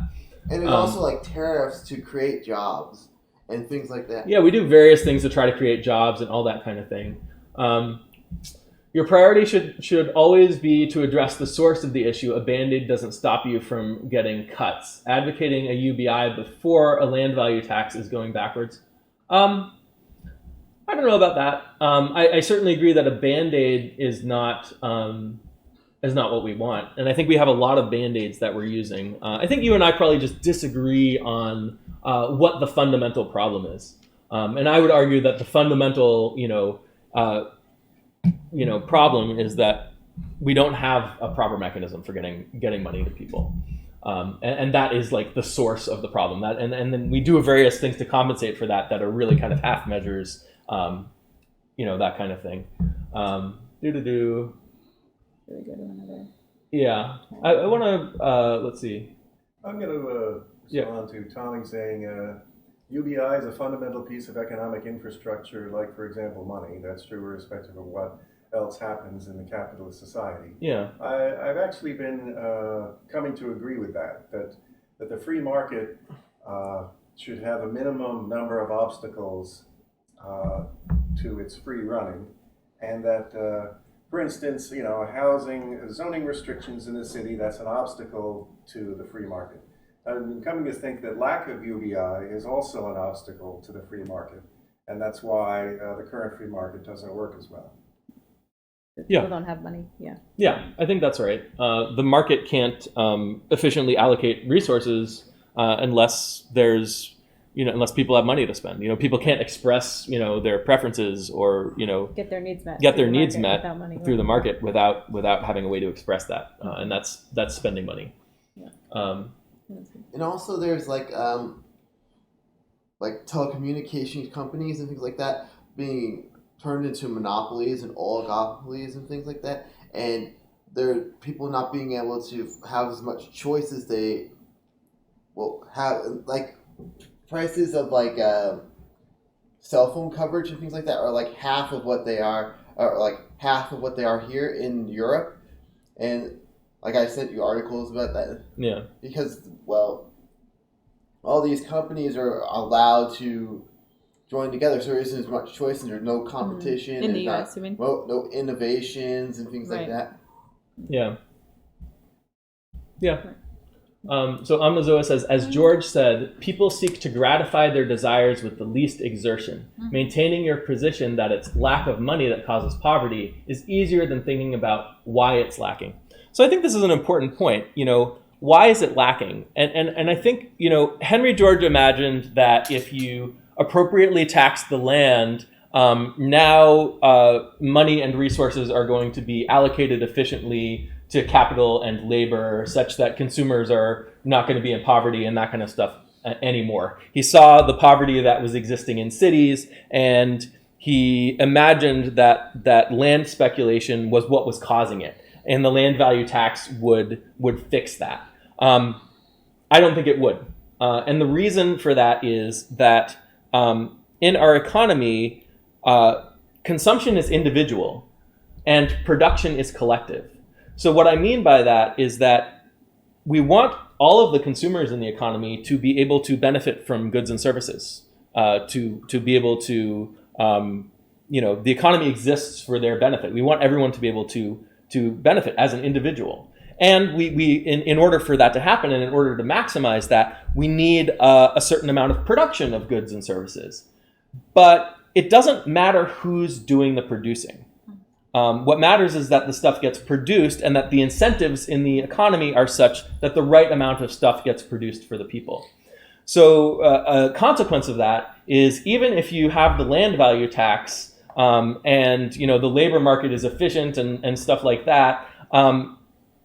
And there's also like tariffs to create jobs and things like that. Yeah, we do various things to try to create jobs and all that kind of thing. Your priority should always be to address the source of the issue. A Band-Aid doesn't stop you from getting cuts. Advocating a UBI before a land value tax is going backwards. I don't know about that. I certainly agree that a Band-Aid is not what we want. And I think we have a lot of Band-Aids that we're using. I think you and I probably just disagree on what the fundamental problem is. And I would argue that the fundamental, problem is that we don't have a proper mechanism for getting money to people. And that is like the source of the problem. And then we do various things to compensate for that are really kind of half measures, that kind of thing. Really go to another. Yeah, I want to, let's see. I'm going to respond to Tommy saying UBI is a fundamental piece of economic infrastructure, like, for example, money. That's true irrespective of what else happens in the capitalist society. Yeah. I've actually been coming to agree with that the free market should have a minimum number of obstacles to its free running, and that for instance, housing, zoning restrictions in the city, that's an obstacle to the free market. I'm coming to think that lack of UBI is also an obstacle to the free market, and that's why the current free market doesn't work as well. Yeah. People don't have money. Yeah. Yeah, I think that's right. The market can't efficiently allocate resources unless there's unless people have money to spend. People can't express, their preferences or, Get their needs met. Without money, through the market without having a way to express that. And that's spending money. Yeah. And also there's like telecommunications companies and things like that being turned into monopolies and oligopolies and things like that. And there are people not being able to have as much choice as they will have, like prices of cell phone coverage and things like that are like half of what they are, or like half of what they are here in Europe. And like I sent you articles about that. Yeah. Because, well, all these companies are allowed to join together, so there isn't as much choice and there's no competition. In the US, you mean? Well, no innovations and things like that. Yeah. Yeah. So Amnazoa says, as George said, people seek to gratify their desires with the least exertion. Maintaining your position that it's lack of money that causes poverty is easier than thinking about why it's lacking. So I think this is an important point. Why is it lacking? And I think, Henry George imagined that if you appropriately tax the land, now money and resources are going to be allocated efficiently to capital and labor such that consumers are not going to be in poverty and that kind of stuff anymore. He saw the poverty that was existing in cities, and he imagined that land speculation was what was causing it, and the land value tax would fix that. I don't think it would. And the reason for that is that in our economy, consumption is individual and production is collective. So what I mean by that is that we want all of the consumers in the economy to be able to benefit from goods and services, to be able to, the economy exists for their benefit. We want everyone to be able to benefit as an individual. And we in order for that to happen, and in order to maximize that, we need a certain amount of production of goods and services. But it doesn't matter who's doing the producing. What matters is that the stuff gets produced and that the incentives in the economy are such that the right amount of stuff gets produced for the people. So a consequence of that is even if you have the land value tax and the labor market is efficient and stuff like that,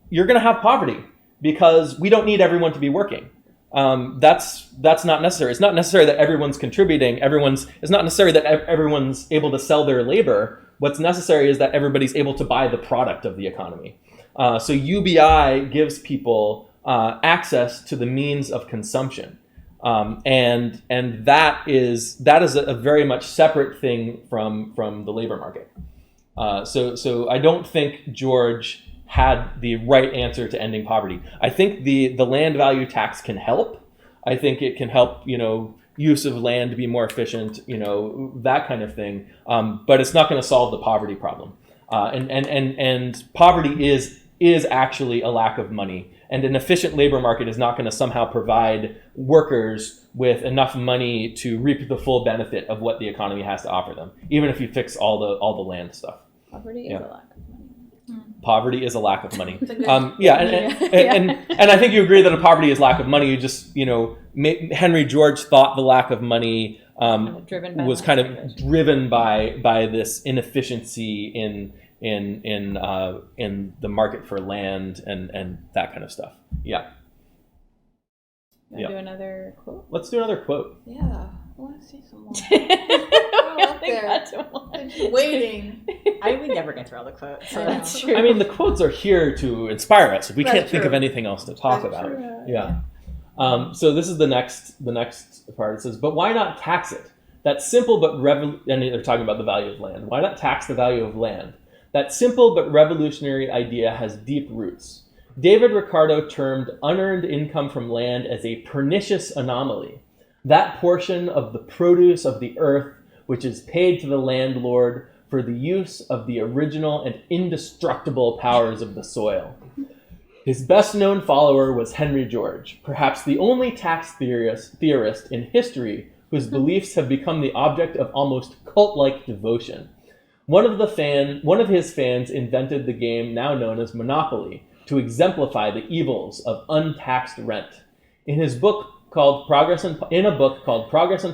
you're going to have poverty because we don't need everyone to be working. That's not necessary. It's not necessary that everyone's contributing. It's not necessary that everyone's able to sell their labor. What's necessary is that everybody's able to buy the product of the economy. So UBI gives people access to the means of consumption. And that is a very much separate thing from the labor market. So I don't think George had the right answer to ending poverty. I think the land value tax can help. I think it can help, use of land to be more efficient, that kind of thing. But it's not going to solve the poverty problem. And poverty is actually a lack of money. And an efficient labor market is not going to somehow provide workers with enough money to reap the full benefit of what the economy has to offer them, even if you fix all the land stuff. Poverty is a lack of money. Poverty is a lack of money. It's a good- And I think you agree that a poverty is lack of money. You just, Henry George thought the lack of money Driven by was kind of driven by this inefficiency in the market for land and that kind of stuff. Yeah. Want to do another quote? Let's do another quote. Yeah, I want to see some more. We up only there. got to one. Waiting. I would never get through all the quotes. So I that's know. true. I mean, the quotes are here to inspire us. We That's can't think true. of anything else to talk That's about. true. Yeah. So this is the next part. It says, but why not tax it? That simple but and they're talking about the value of land. Why not tax the value of land? That simple but revolutionary idea has deep roots. David Ricardo termed unearned income from land as a pernicious anomaly. That portion of the produce of the earth which is paid to the landlord for the use of the original and indestructible powers of the soil. His best-known follower was Henry George, perhaps the only tax theorist in history whose beliefs have become the object of almost cult-like devotion. One of his fans invented the game now known as Monopoly to exemplify the evils of untaxed rent. In a book called Progress and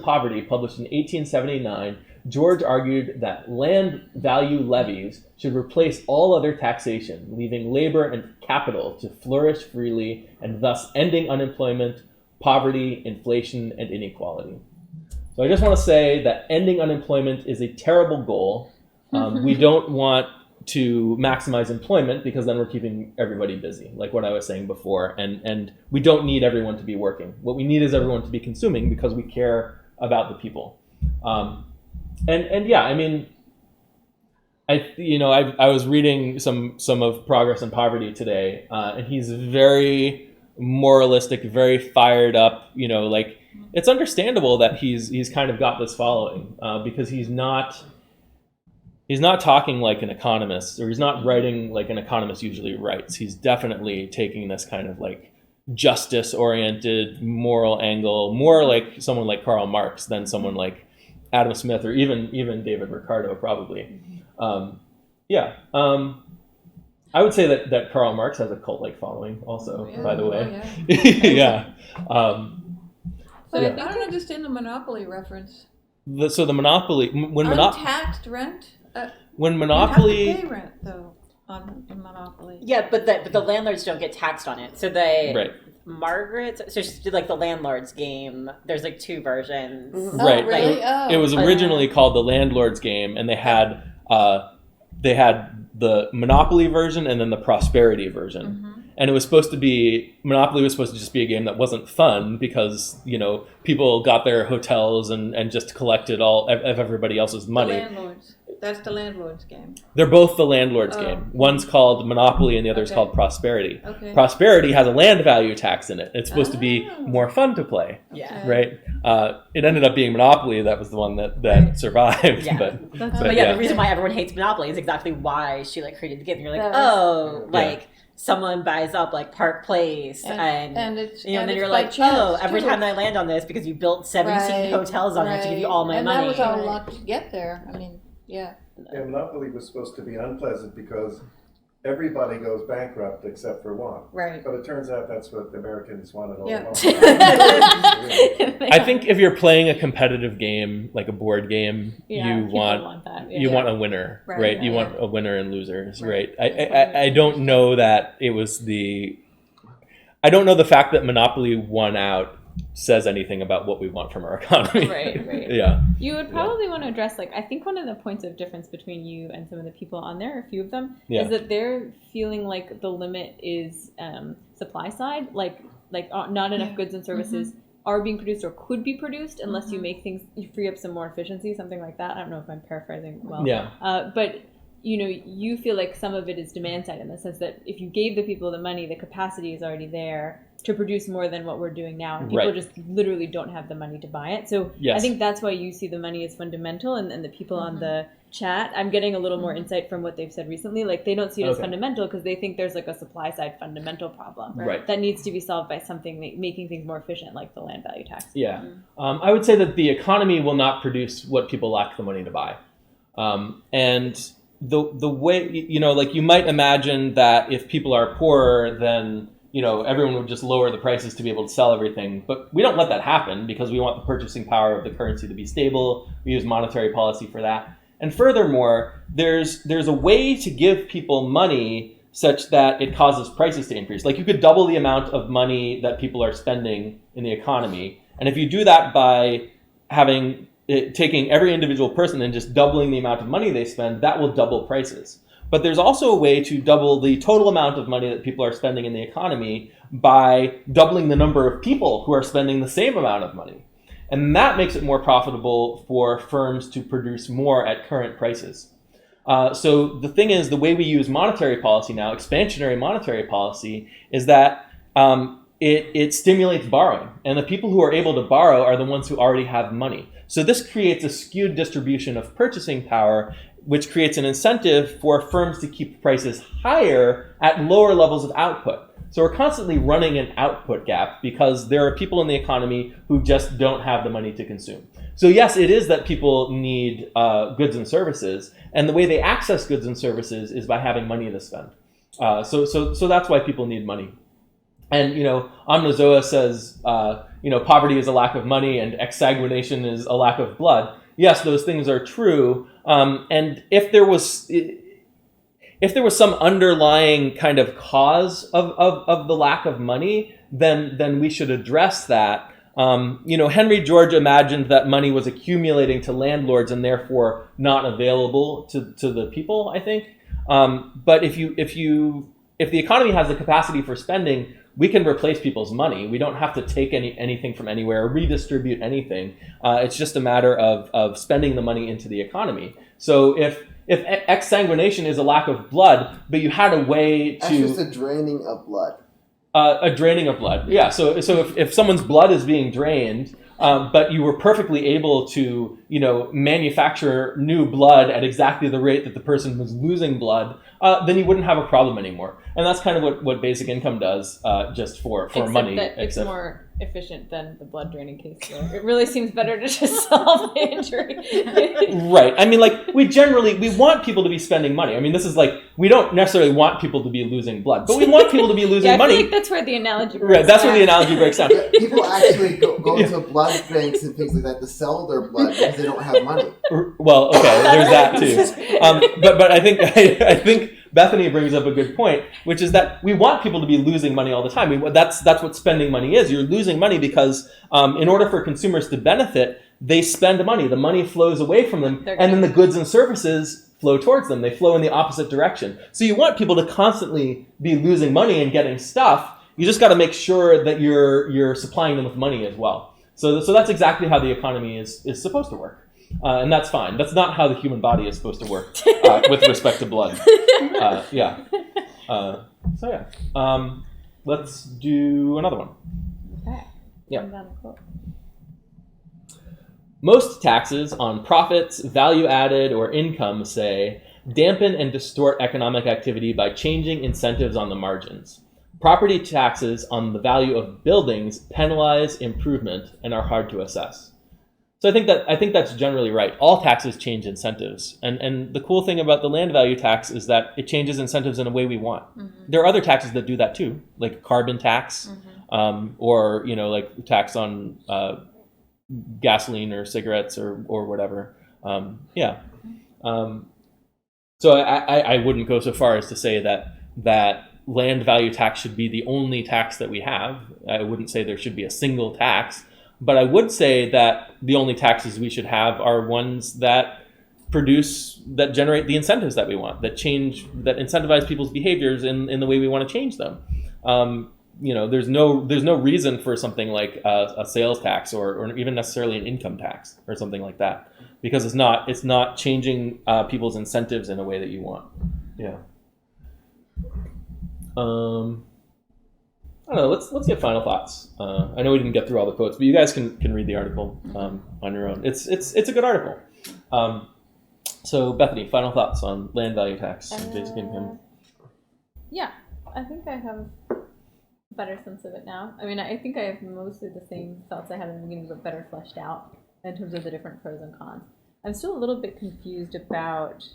Poverty, published in 1879, George argued that land value levies should replace all other taxation, leaving labor and capital to flourish freely and thus ending unemployment, poverty, inflation, and inequality. So I just want to say that ending unemployment is a terrible goal. We don't want to maximize employment because then we're keeping everybody busy, like what I was saying before. And we don't need everyone to be working. What we need is everyone to be consuming because we care about the people. And yeah, I mean, I was reading some of Progress and Poverty today, and he's very moralistic, very fired up. It's understandable that he's kind of got this following because he's not talking like an economist, or he's not writing like an economist usually writes. He's definitely taking this kind of like justice-oriented moral angle, more like someone like Karl Marx than someone like Adam Smith or even David Ricardo, probably. I would say that Karl Marx has a cult-like following also, by the way. Yeah. But I don't understand the Monopoly reference. So the Monopoly, Untaxed rent? When You Monopoly, have to pay rent, though, in Monopoly. Yeah, but the landlords don't get taxed on it. So right. Margaret, so she did like the landlord's game. There's like two versions. Right. Oh, really? It was originally called the Landlord's Game, and they had the Monopoly version and then the Prosperity version. Mm-hmm. And it was supposed to be, Monopoly was supposed to just be a game that wasn't fun because, people got their hotels and just collected all of everybody else's money. The landlords. That's the landlord's game. They're both the Landlord's Oh. Game. One's called Monopoly and the other's Okay. called Prosperity. Okay. Prosperity has a land value tax in it. It's supposed to be Oh. more fun to play. Yeah. Right? It ended up being Monopoly. That was the one that Right. survived. Yeah. But But yeah. the reason why everyone hates Monopoly is exactly why she like created the game. You're like, That oh, Yeah. like someone buys up like Park Place and it's then it's you're by like, chance, oh, every too. time I land on this because you built 17 Right, hotels on it to give you all my and money. that was our luck to get there. I mean, yeah. Yeah, monopoly was supposed to be unpleasant because everybody goes bankrupt except for one. Right. But it turns out that's what the Americans wanted all Yeah. along. I think if you're playing a competitive game, like a board game, Yeah, you people want that. you want a winner, Right, right? yeah, You yeah. want a winner and losers, Right. right? I don't know that it was I don't know the fact that Monopoly won out says anything about what we want from our economy. Right. Yeah. You would probably want to address, like, I think one of the points of difference between you and some of the people on there, a few of them, Yeah. is that they're feeling like the limit is supply side, like not enough goods and services are being produced or could be produced unless you make things, you free up some more efficiency, something like that. I don't know if I'm paraphrasing well. Yeah. But you feel like some of it is demand side in the sense that if you gave the people the money, the capacity is already there to produce more than what we're doing now, and people Right. just literally don't have the money to buy it. So Yes. I think that's why you see the money as fundamental, and the people on the chat, I'm getting a little more insight from what they've said recently. Like, they don't see it as Okay. fundamental because they think there's like a supply side fundamental problem Right. that needs to be solved by something making things more efficient, like the land value tax. Yeah. I would say that the economy will not produce what people lack the money to buy. And the way, like, you might imagine that if people are poorer, then everyone would just lower the prices to be able to sell everything. But we don't let that happen because we want the purchasing power of the currency to be stable. We use monetary policy for that. And furthermore, there's a way to give people money such that it causes prices to increase. Like, you could double the amount of money that people are spending in the economy. And if you do that by taking every individual person and just doubling the amount of money they spend, that will double prices. But there's also a way to double the total amount of money that people are spending in the economy by doubling the number of people who are spending the same amount of money. And that makes it more profitable for firms to produce more at current prices. So the thing is, the way we use monetary policy now, expansionary monetary policy, is that it stimulates borrowing. And the people who are able to borrow are the ones who already have money. So this creates a skewed distribution of purchasing power, which creates an incentive for firms to keep prices higher at lower levels of output. So we're constantly running an output gap because there are people in the economy who just don't have the money to consume. So yes, it is that people need goods and services, and the way they access goods and services is by having money to spend. So that's why people need money. And Omnizoa says poverty is a lack of money and exsanguination is a lack of blood. Yes, those things are true. And if there was some underlying kind of cause of the lack of money, then we should address that. Henry George imagined that money was accumulating to landlords and therefore not available to the people, I think. But if the economy has the capacity for spending, we can replace people's money. We don't have to take anything from anywhere or redistribute anything. It's just a matter of spending the money into the economy. So if exsanguination is a lack of blood, but you had a way to... That's just a draining of blood. A draining of blood, yeah. So if someone's blood is being drained, but you were perfectly able to, manufacture new blood at exactly the rate that the person was losing blood, then you wouldn't have a problem anymore. And that's kind of what basic income does, just for money. It's more efficient than the blood draining case. So it really seems better to just solve the injury. Right. I mean, like, we want people to be spending money. I mean, this is like, we don't necessarily want people to be losing blood, but we want people to be losing money. I feel like that's where the analogy breaks Right. That's down. where the analogy breaks down. People actually go to blood banks and things like that to sell their blood because they don't have money. Well, okay, there's that too. But I think Bethany brings up a good point, which is that we want people to be losing money all the time. That's what spending money is. You're losing money because in order for consumers to benefit, they spend money. The money flows away from them, and then the goods and services flow towards them. They flow in the opposite direction. So you want people to constantly be losing money and getting stuff. You just got to make sure that you're supplying them with money as well. So that's exactly how the economy is supposed to work. And that's fine. That's not how the human body is supposed to work with respect to blood. Yeah. Let's do another one. Okay. Yeah. Run down a quote. Most taxes on profits, value added, or income, say, dampen and distort economic activity by changing incentives on the margins. Property taxes on the value of buildings penalize improvement and are hard to assess. So I think that's generally right. All taxes change incentives, and the cool thing about the land value tax is that it changes incentives in a way we want. There are other taxes that do that too, like carbon tax, or like tax on gasoline or cigarettes or whatever. So I wouldn't go so far as to say that land value tax should be the only tax that we have. I wouldn't say there should be a single tax. But I would say that the only taxes we should have are ones that generate the incentives that we want, that incentivize people's behaviors in the way we want to change them. There's no reason for something like a sales tax or even necessarily an income tax or something like that, because it's not changing people's incentives in a way that you want. Yeah. I don't know. Let's get final thoughts. I know we didn't get through all the quotes, but you guys can read the article on your own. It's a good article. So Bethany, final thoughts on land value tax and basic income. Yeah, I think I have a better sense of it now. I mean, I think I have mostly the same thoughts I had in the beginning, but better fleshed out in terms of the different pros and cons. I'm still a little bit confused about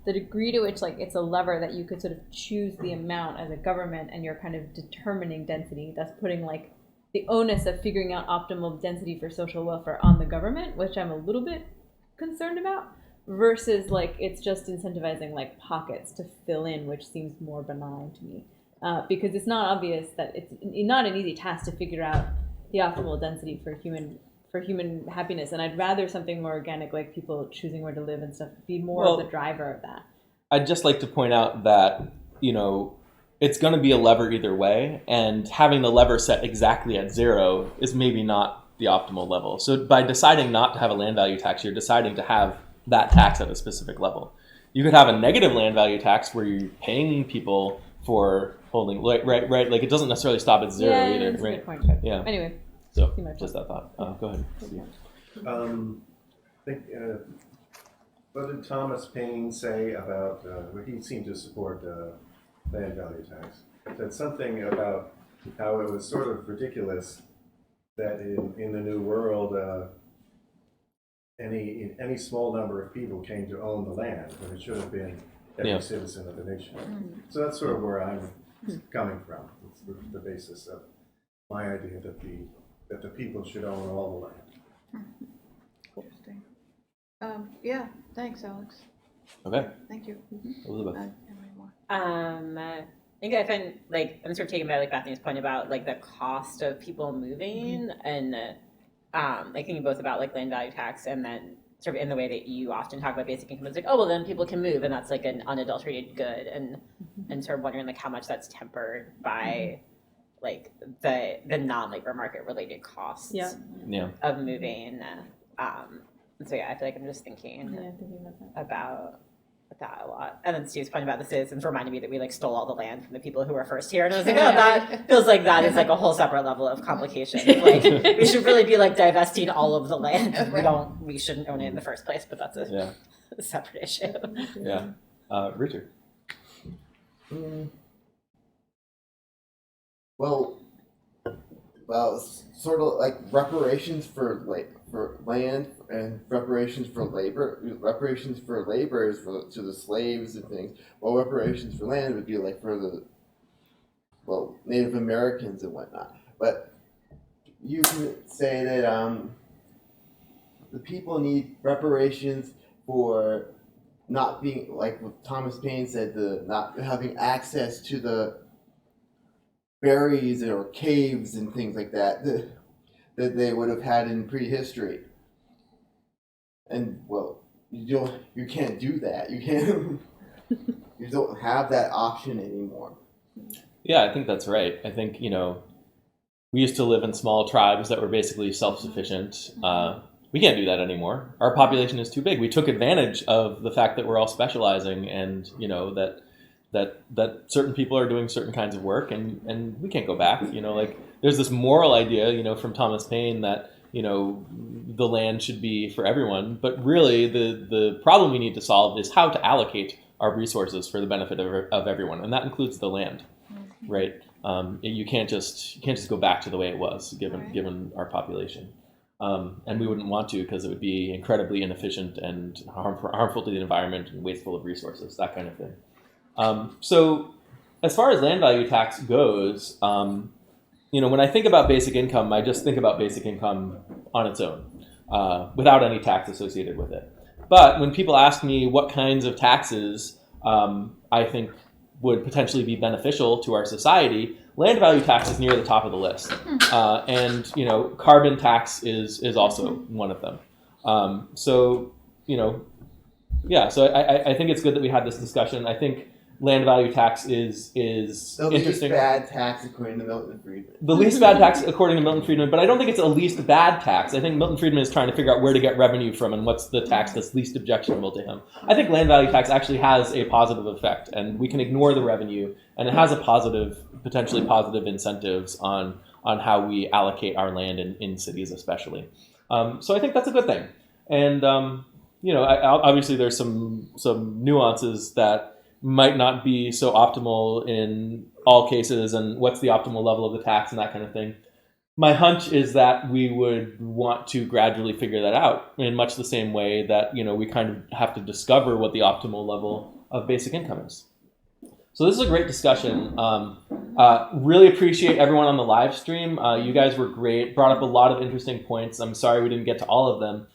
the degree to which it's a lever that you could sort of choose the amount as a government, and you're kind of determining density. That's putting the onus of figuring out optimal density for social welfare on the government, which I'm a little bit concerned about, versus it's just incentivizing pockets to fill in, which seems more benign to me, because it's not obvious that it's not an easy task to figure out the optimal density for human happiness, and I'd rather something more organic, like people choosing where to live and stuff, be more of the driver of that. I'd just like to point out that it's going to be a lever either way, and having the lever set exactly at 0 is maybe not the optimal level. So by deciding not to have a land value tax, you're deciding to have that tax at a specific level. You could have a negative land value tax where you're paying people for holding, right? Like it doesn't necessarily stop at 0 either, that's right? A good point, but yeah. Anyway. So just that thought. Go ahead, Steve. What did Thomas Paine say about, he seemed to support land value tax. He said something about how it was sort of ridiculous that in the New World, any small number of people came to own the land, when it should have been every citizen of the nation. So that's sort of where I'm coming from. It's the basis of my idea that the people should own all the land. Interesting. Yeah, thanks, Alex. Okay. Thank you. Elizabeth. Any more? I think I find I'm sort of taken by Bethany's point about the cost of people moving, and thinking both about land value tax, and then sort of in the way that you often talk about basic income, it's oh well, then people can move, and that's an unadulterated good, and sort of wondering how much that's tempered by the non-labor market related costs of moving. So I feel I'm just thinking about that a lot. And then Steve's point about the citizens reminded me that we stole all the land from the people who were first here, and I was that feels that is a whole separate level of complication. We should really be divesting all of the land. We shouldn't own it in the first place, but that's a separate issue. Yeah. Richard. Well, sort of reparations for land and reparations for labor. Reparations for labor is to the slaves and things. Well, reparations for land would be for the Native Americans and whatnot. But you can say that the people need reparations for not being what Thomas Paine said, the not having access to the berries or caves and things like that they would have had in prehistory. And you can't do that. You don't have that option anymore. Yeah, I think that's right. I think we used to live in small tribes that were basically self-sufficient. We can't do that anymore. Our population is too big. We took advantage of the fact that we're all specializing, and that certain people are doing certain kinds of work, and we can't go back. There's this moral idea, from Thomas Paine that the land should be for everyone, but really the problem we need to solve is how to allocate our resources for the benefit of everyone, and that includes the land, right? You can't just go back to the way it was given our population. And we wouldn't want to because it would be incredibly inefficient and harmful to the environment and wasteful of resources, that kind of thing. So as far as land value tax goes, when I think about basic income, I just think about basic income on its own, without any tax associated with it. But when people ask me what kinds of taxes I think would potentially be beneficial to our society, land value tax is near the top of the list. And carbon tax is also one of them. So I think it's good that we had this discussion. I think land value tax is The least interesting. bad tax according to Milton Friedman. The least bad tax according to Milton Friedman, but I don't think it's a least bad tax. I think Milton Friedman is trying to figure out where to get revenue from and what's the tax that's least objectionable to him. I think land value tax actually has a positive effect, and we can ignore the revenue, and it has a potentially positive incentives on how we allocate our land in cities especially. So I think that's a good thing. And obviously there's some nuances that might not be so optimal in all cases, and what's the optimal level of the tax and that kind of thing. My hunch is that we would want to gradually figure that out in much the same way that we kind of have to discover what the optimal level of basic income is. So this is a great discussion. Really appreciate everyone on the live stream. You guys were great, brought up a lot of interesting points. I'm sorry we didn't get to all of them.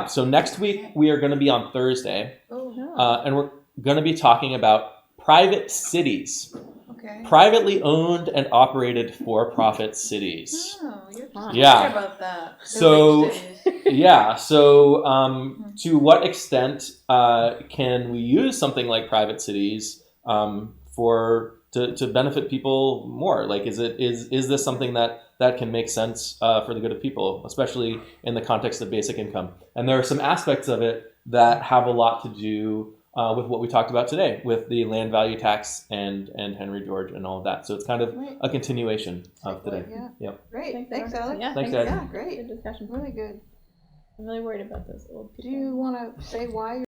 So next week we are going to be on Thursday, and we're going to be talking about private cities. Okay. Privately owned and operated for-profit cities. Oh, you're Yeah. talking about that. So- The big cities. Yeah, so to what extent can we use something like private cities to benefit people more? Like, is this something that can make sense for the good of people, especially in the context of basic income? And there are some aspects of it that have a lot to do with what we talked about today, with the land value tax and Henry George and all of that. So it's kind of Right. a continuation of today. Yeah. Yep. Great. Thanks, Alex. Yeah, Thanks, thanks. guys. Yeah, great. Good discussion. Really good. I'm really worried about those old Do people. you want to say why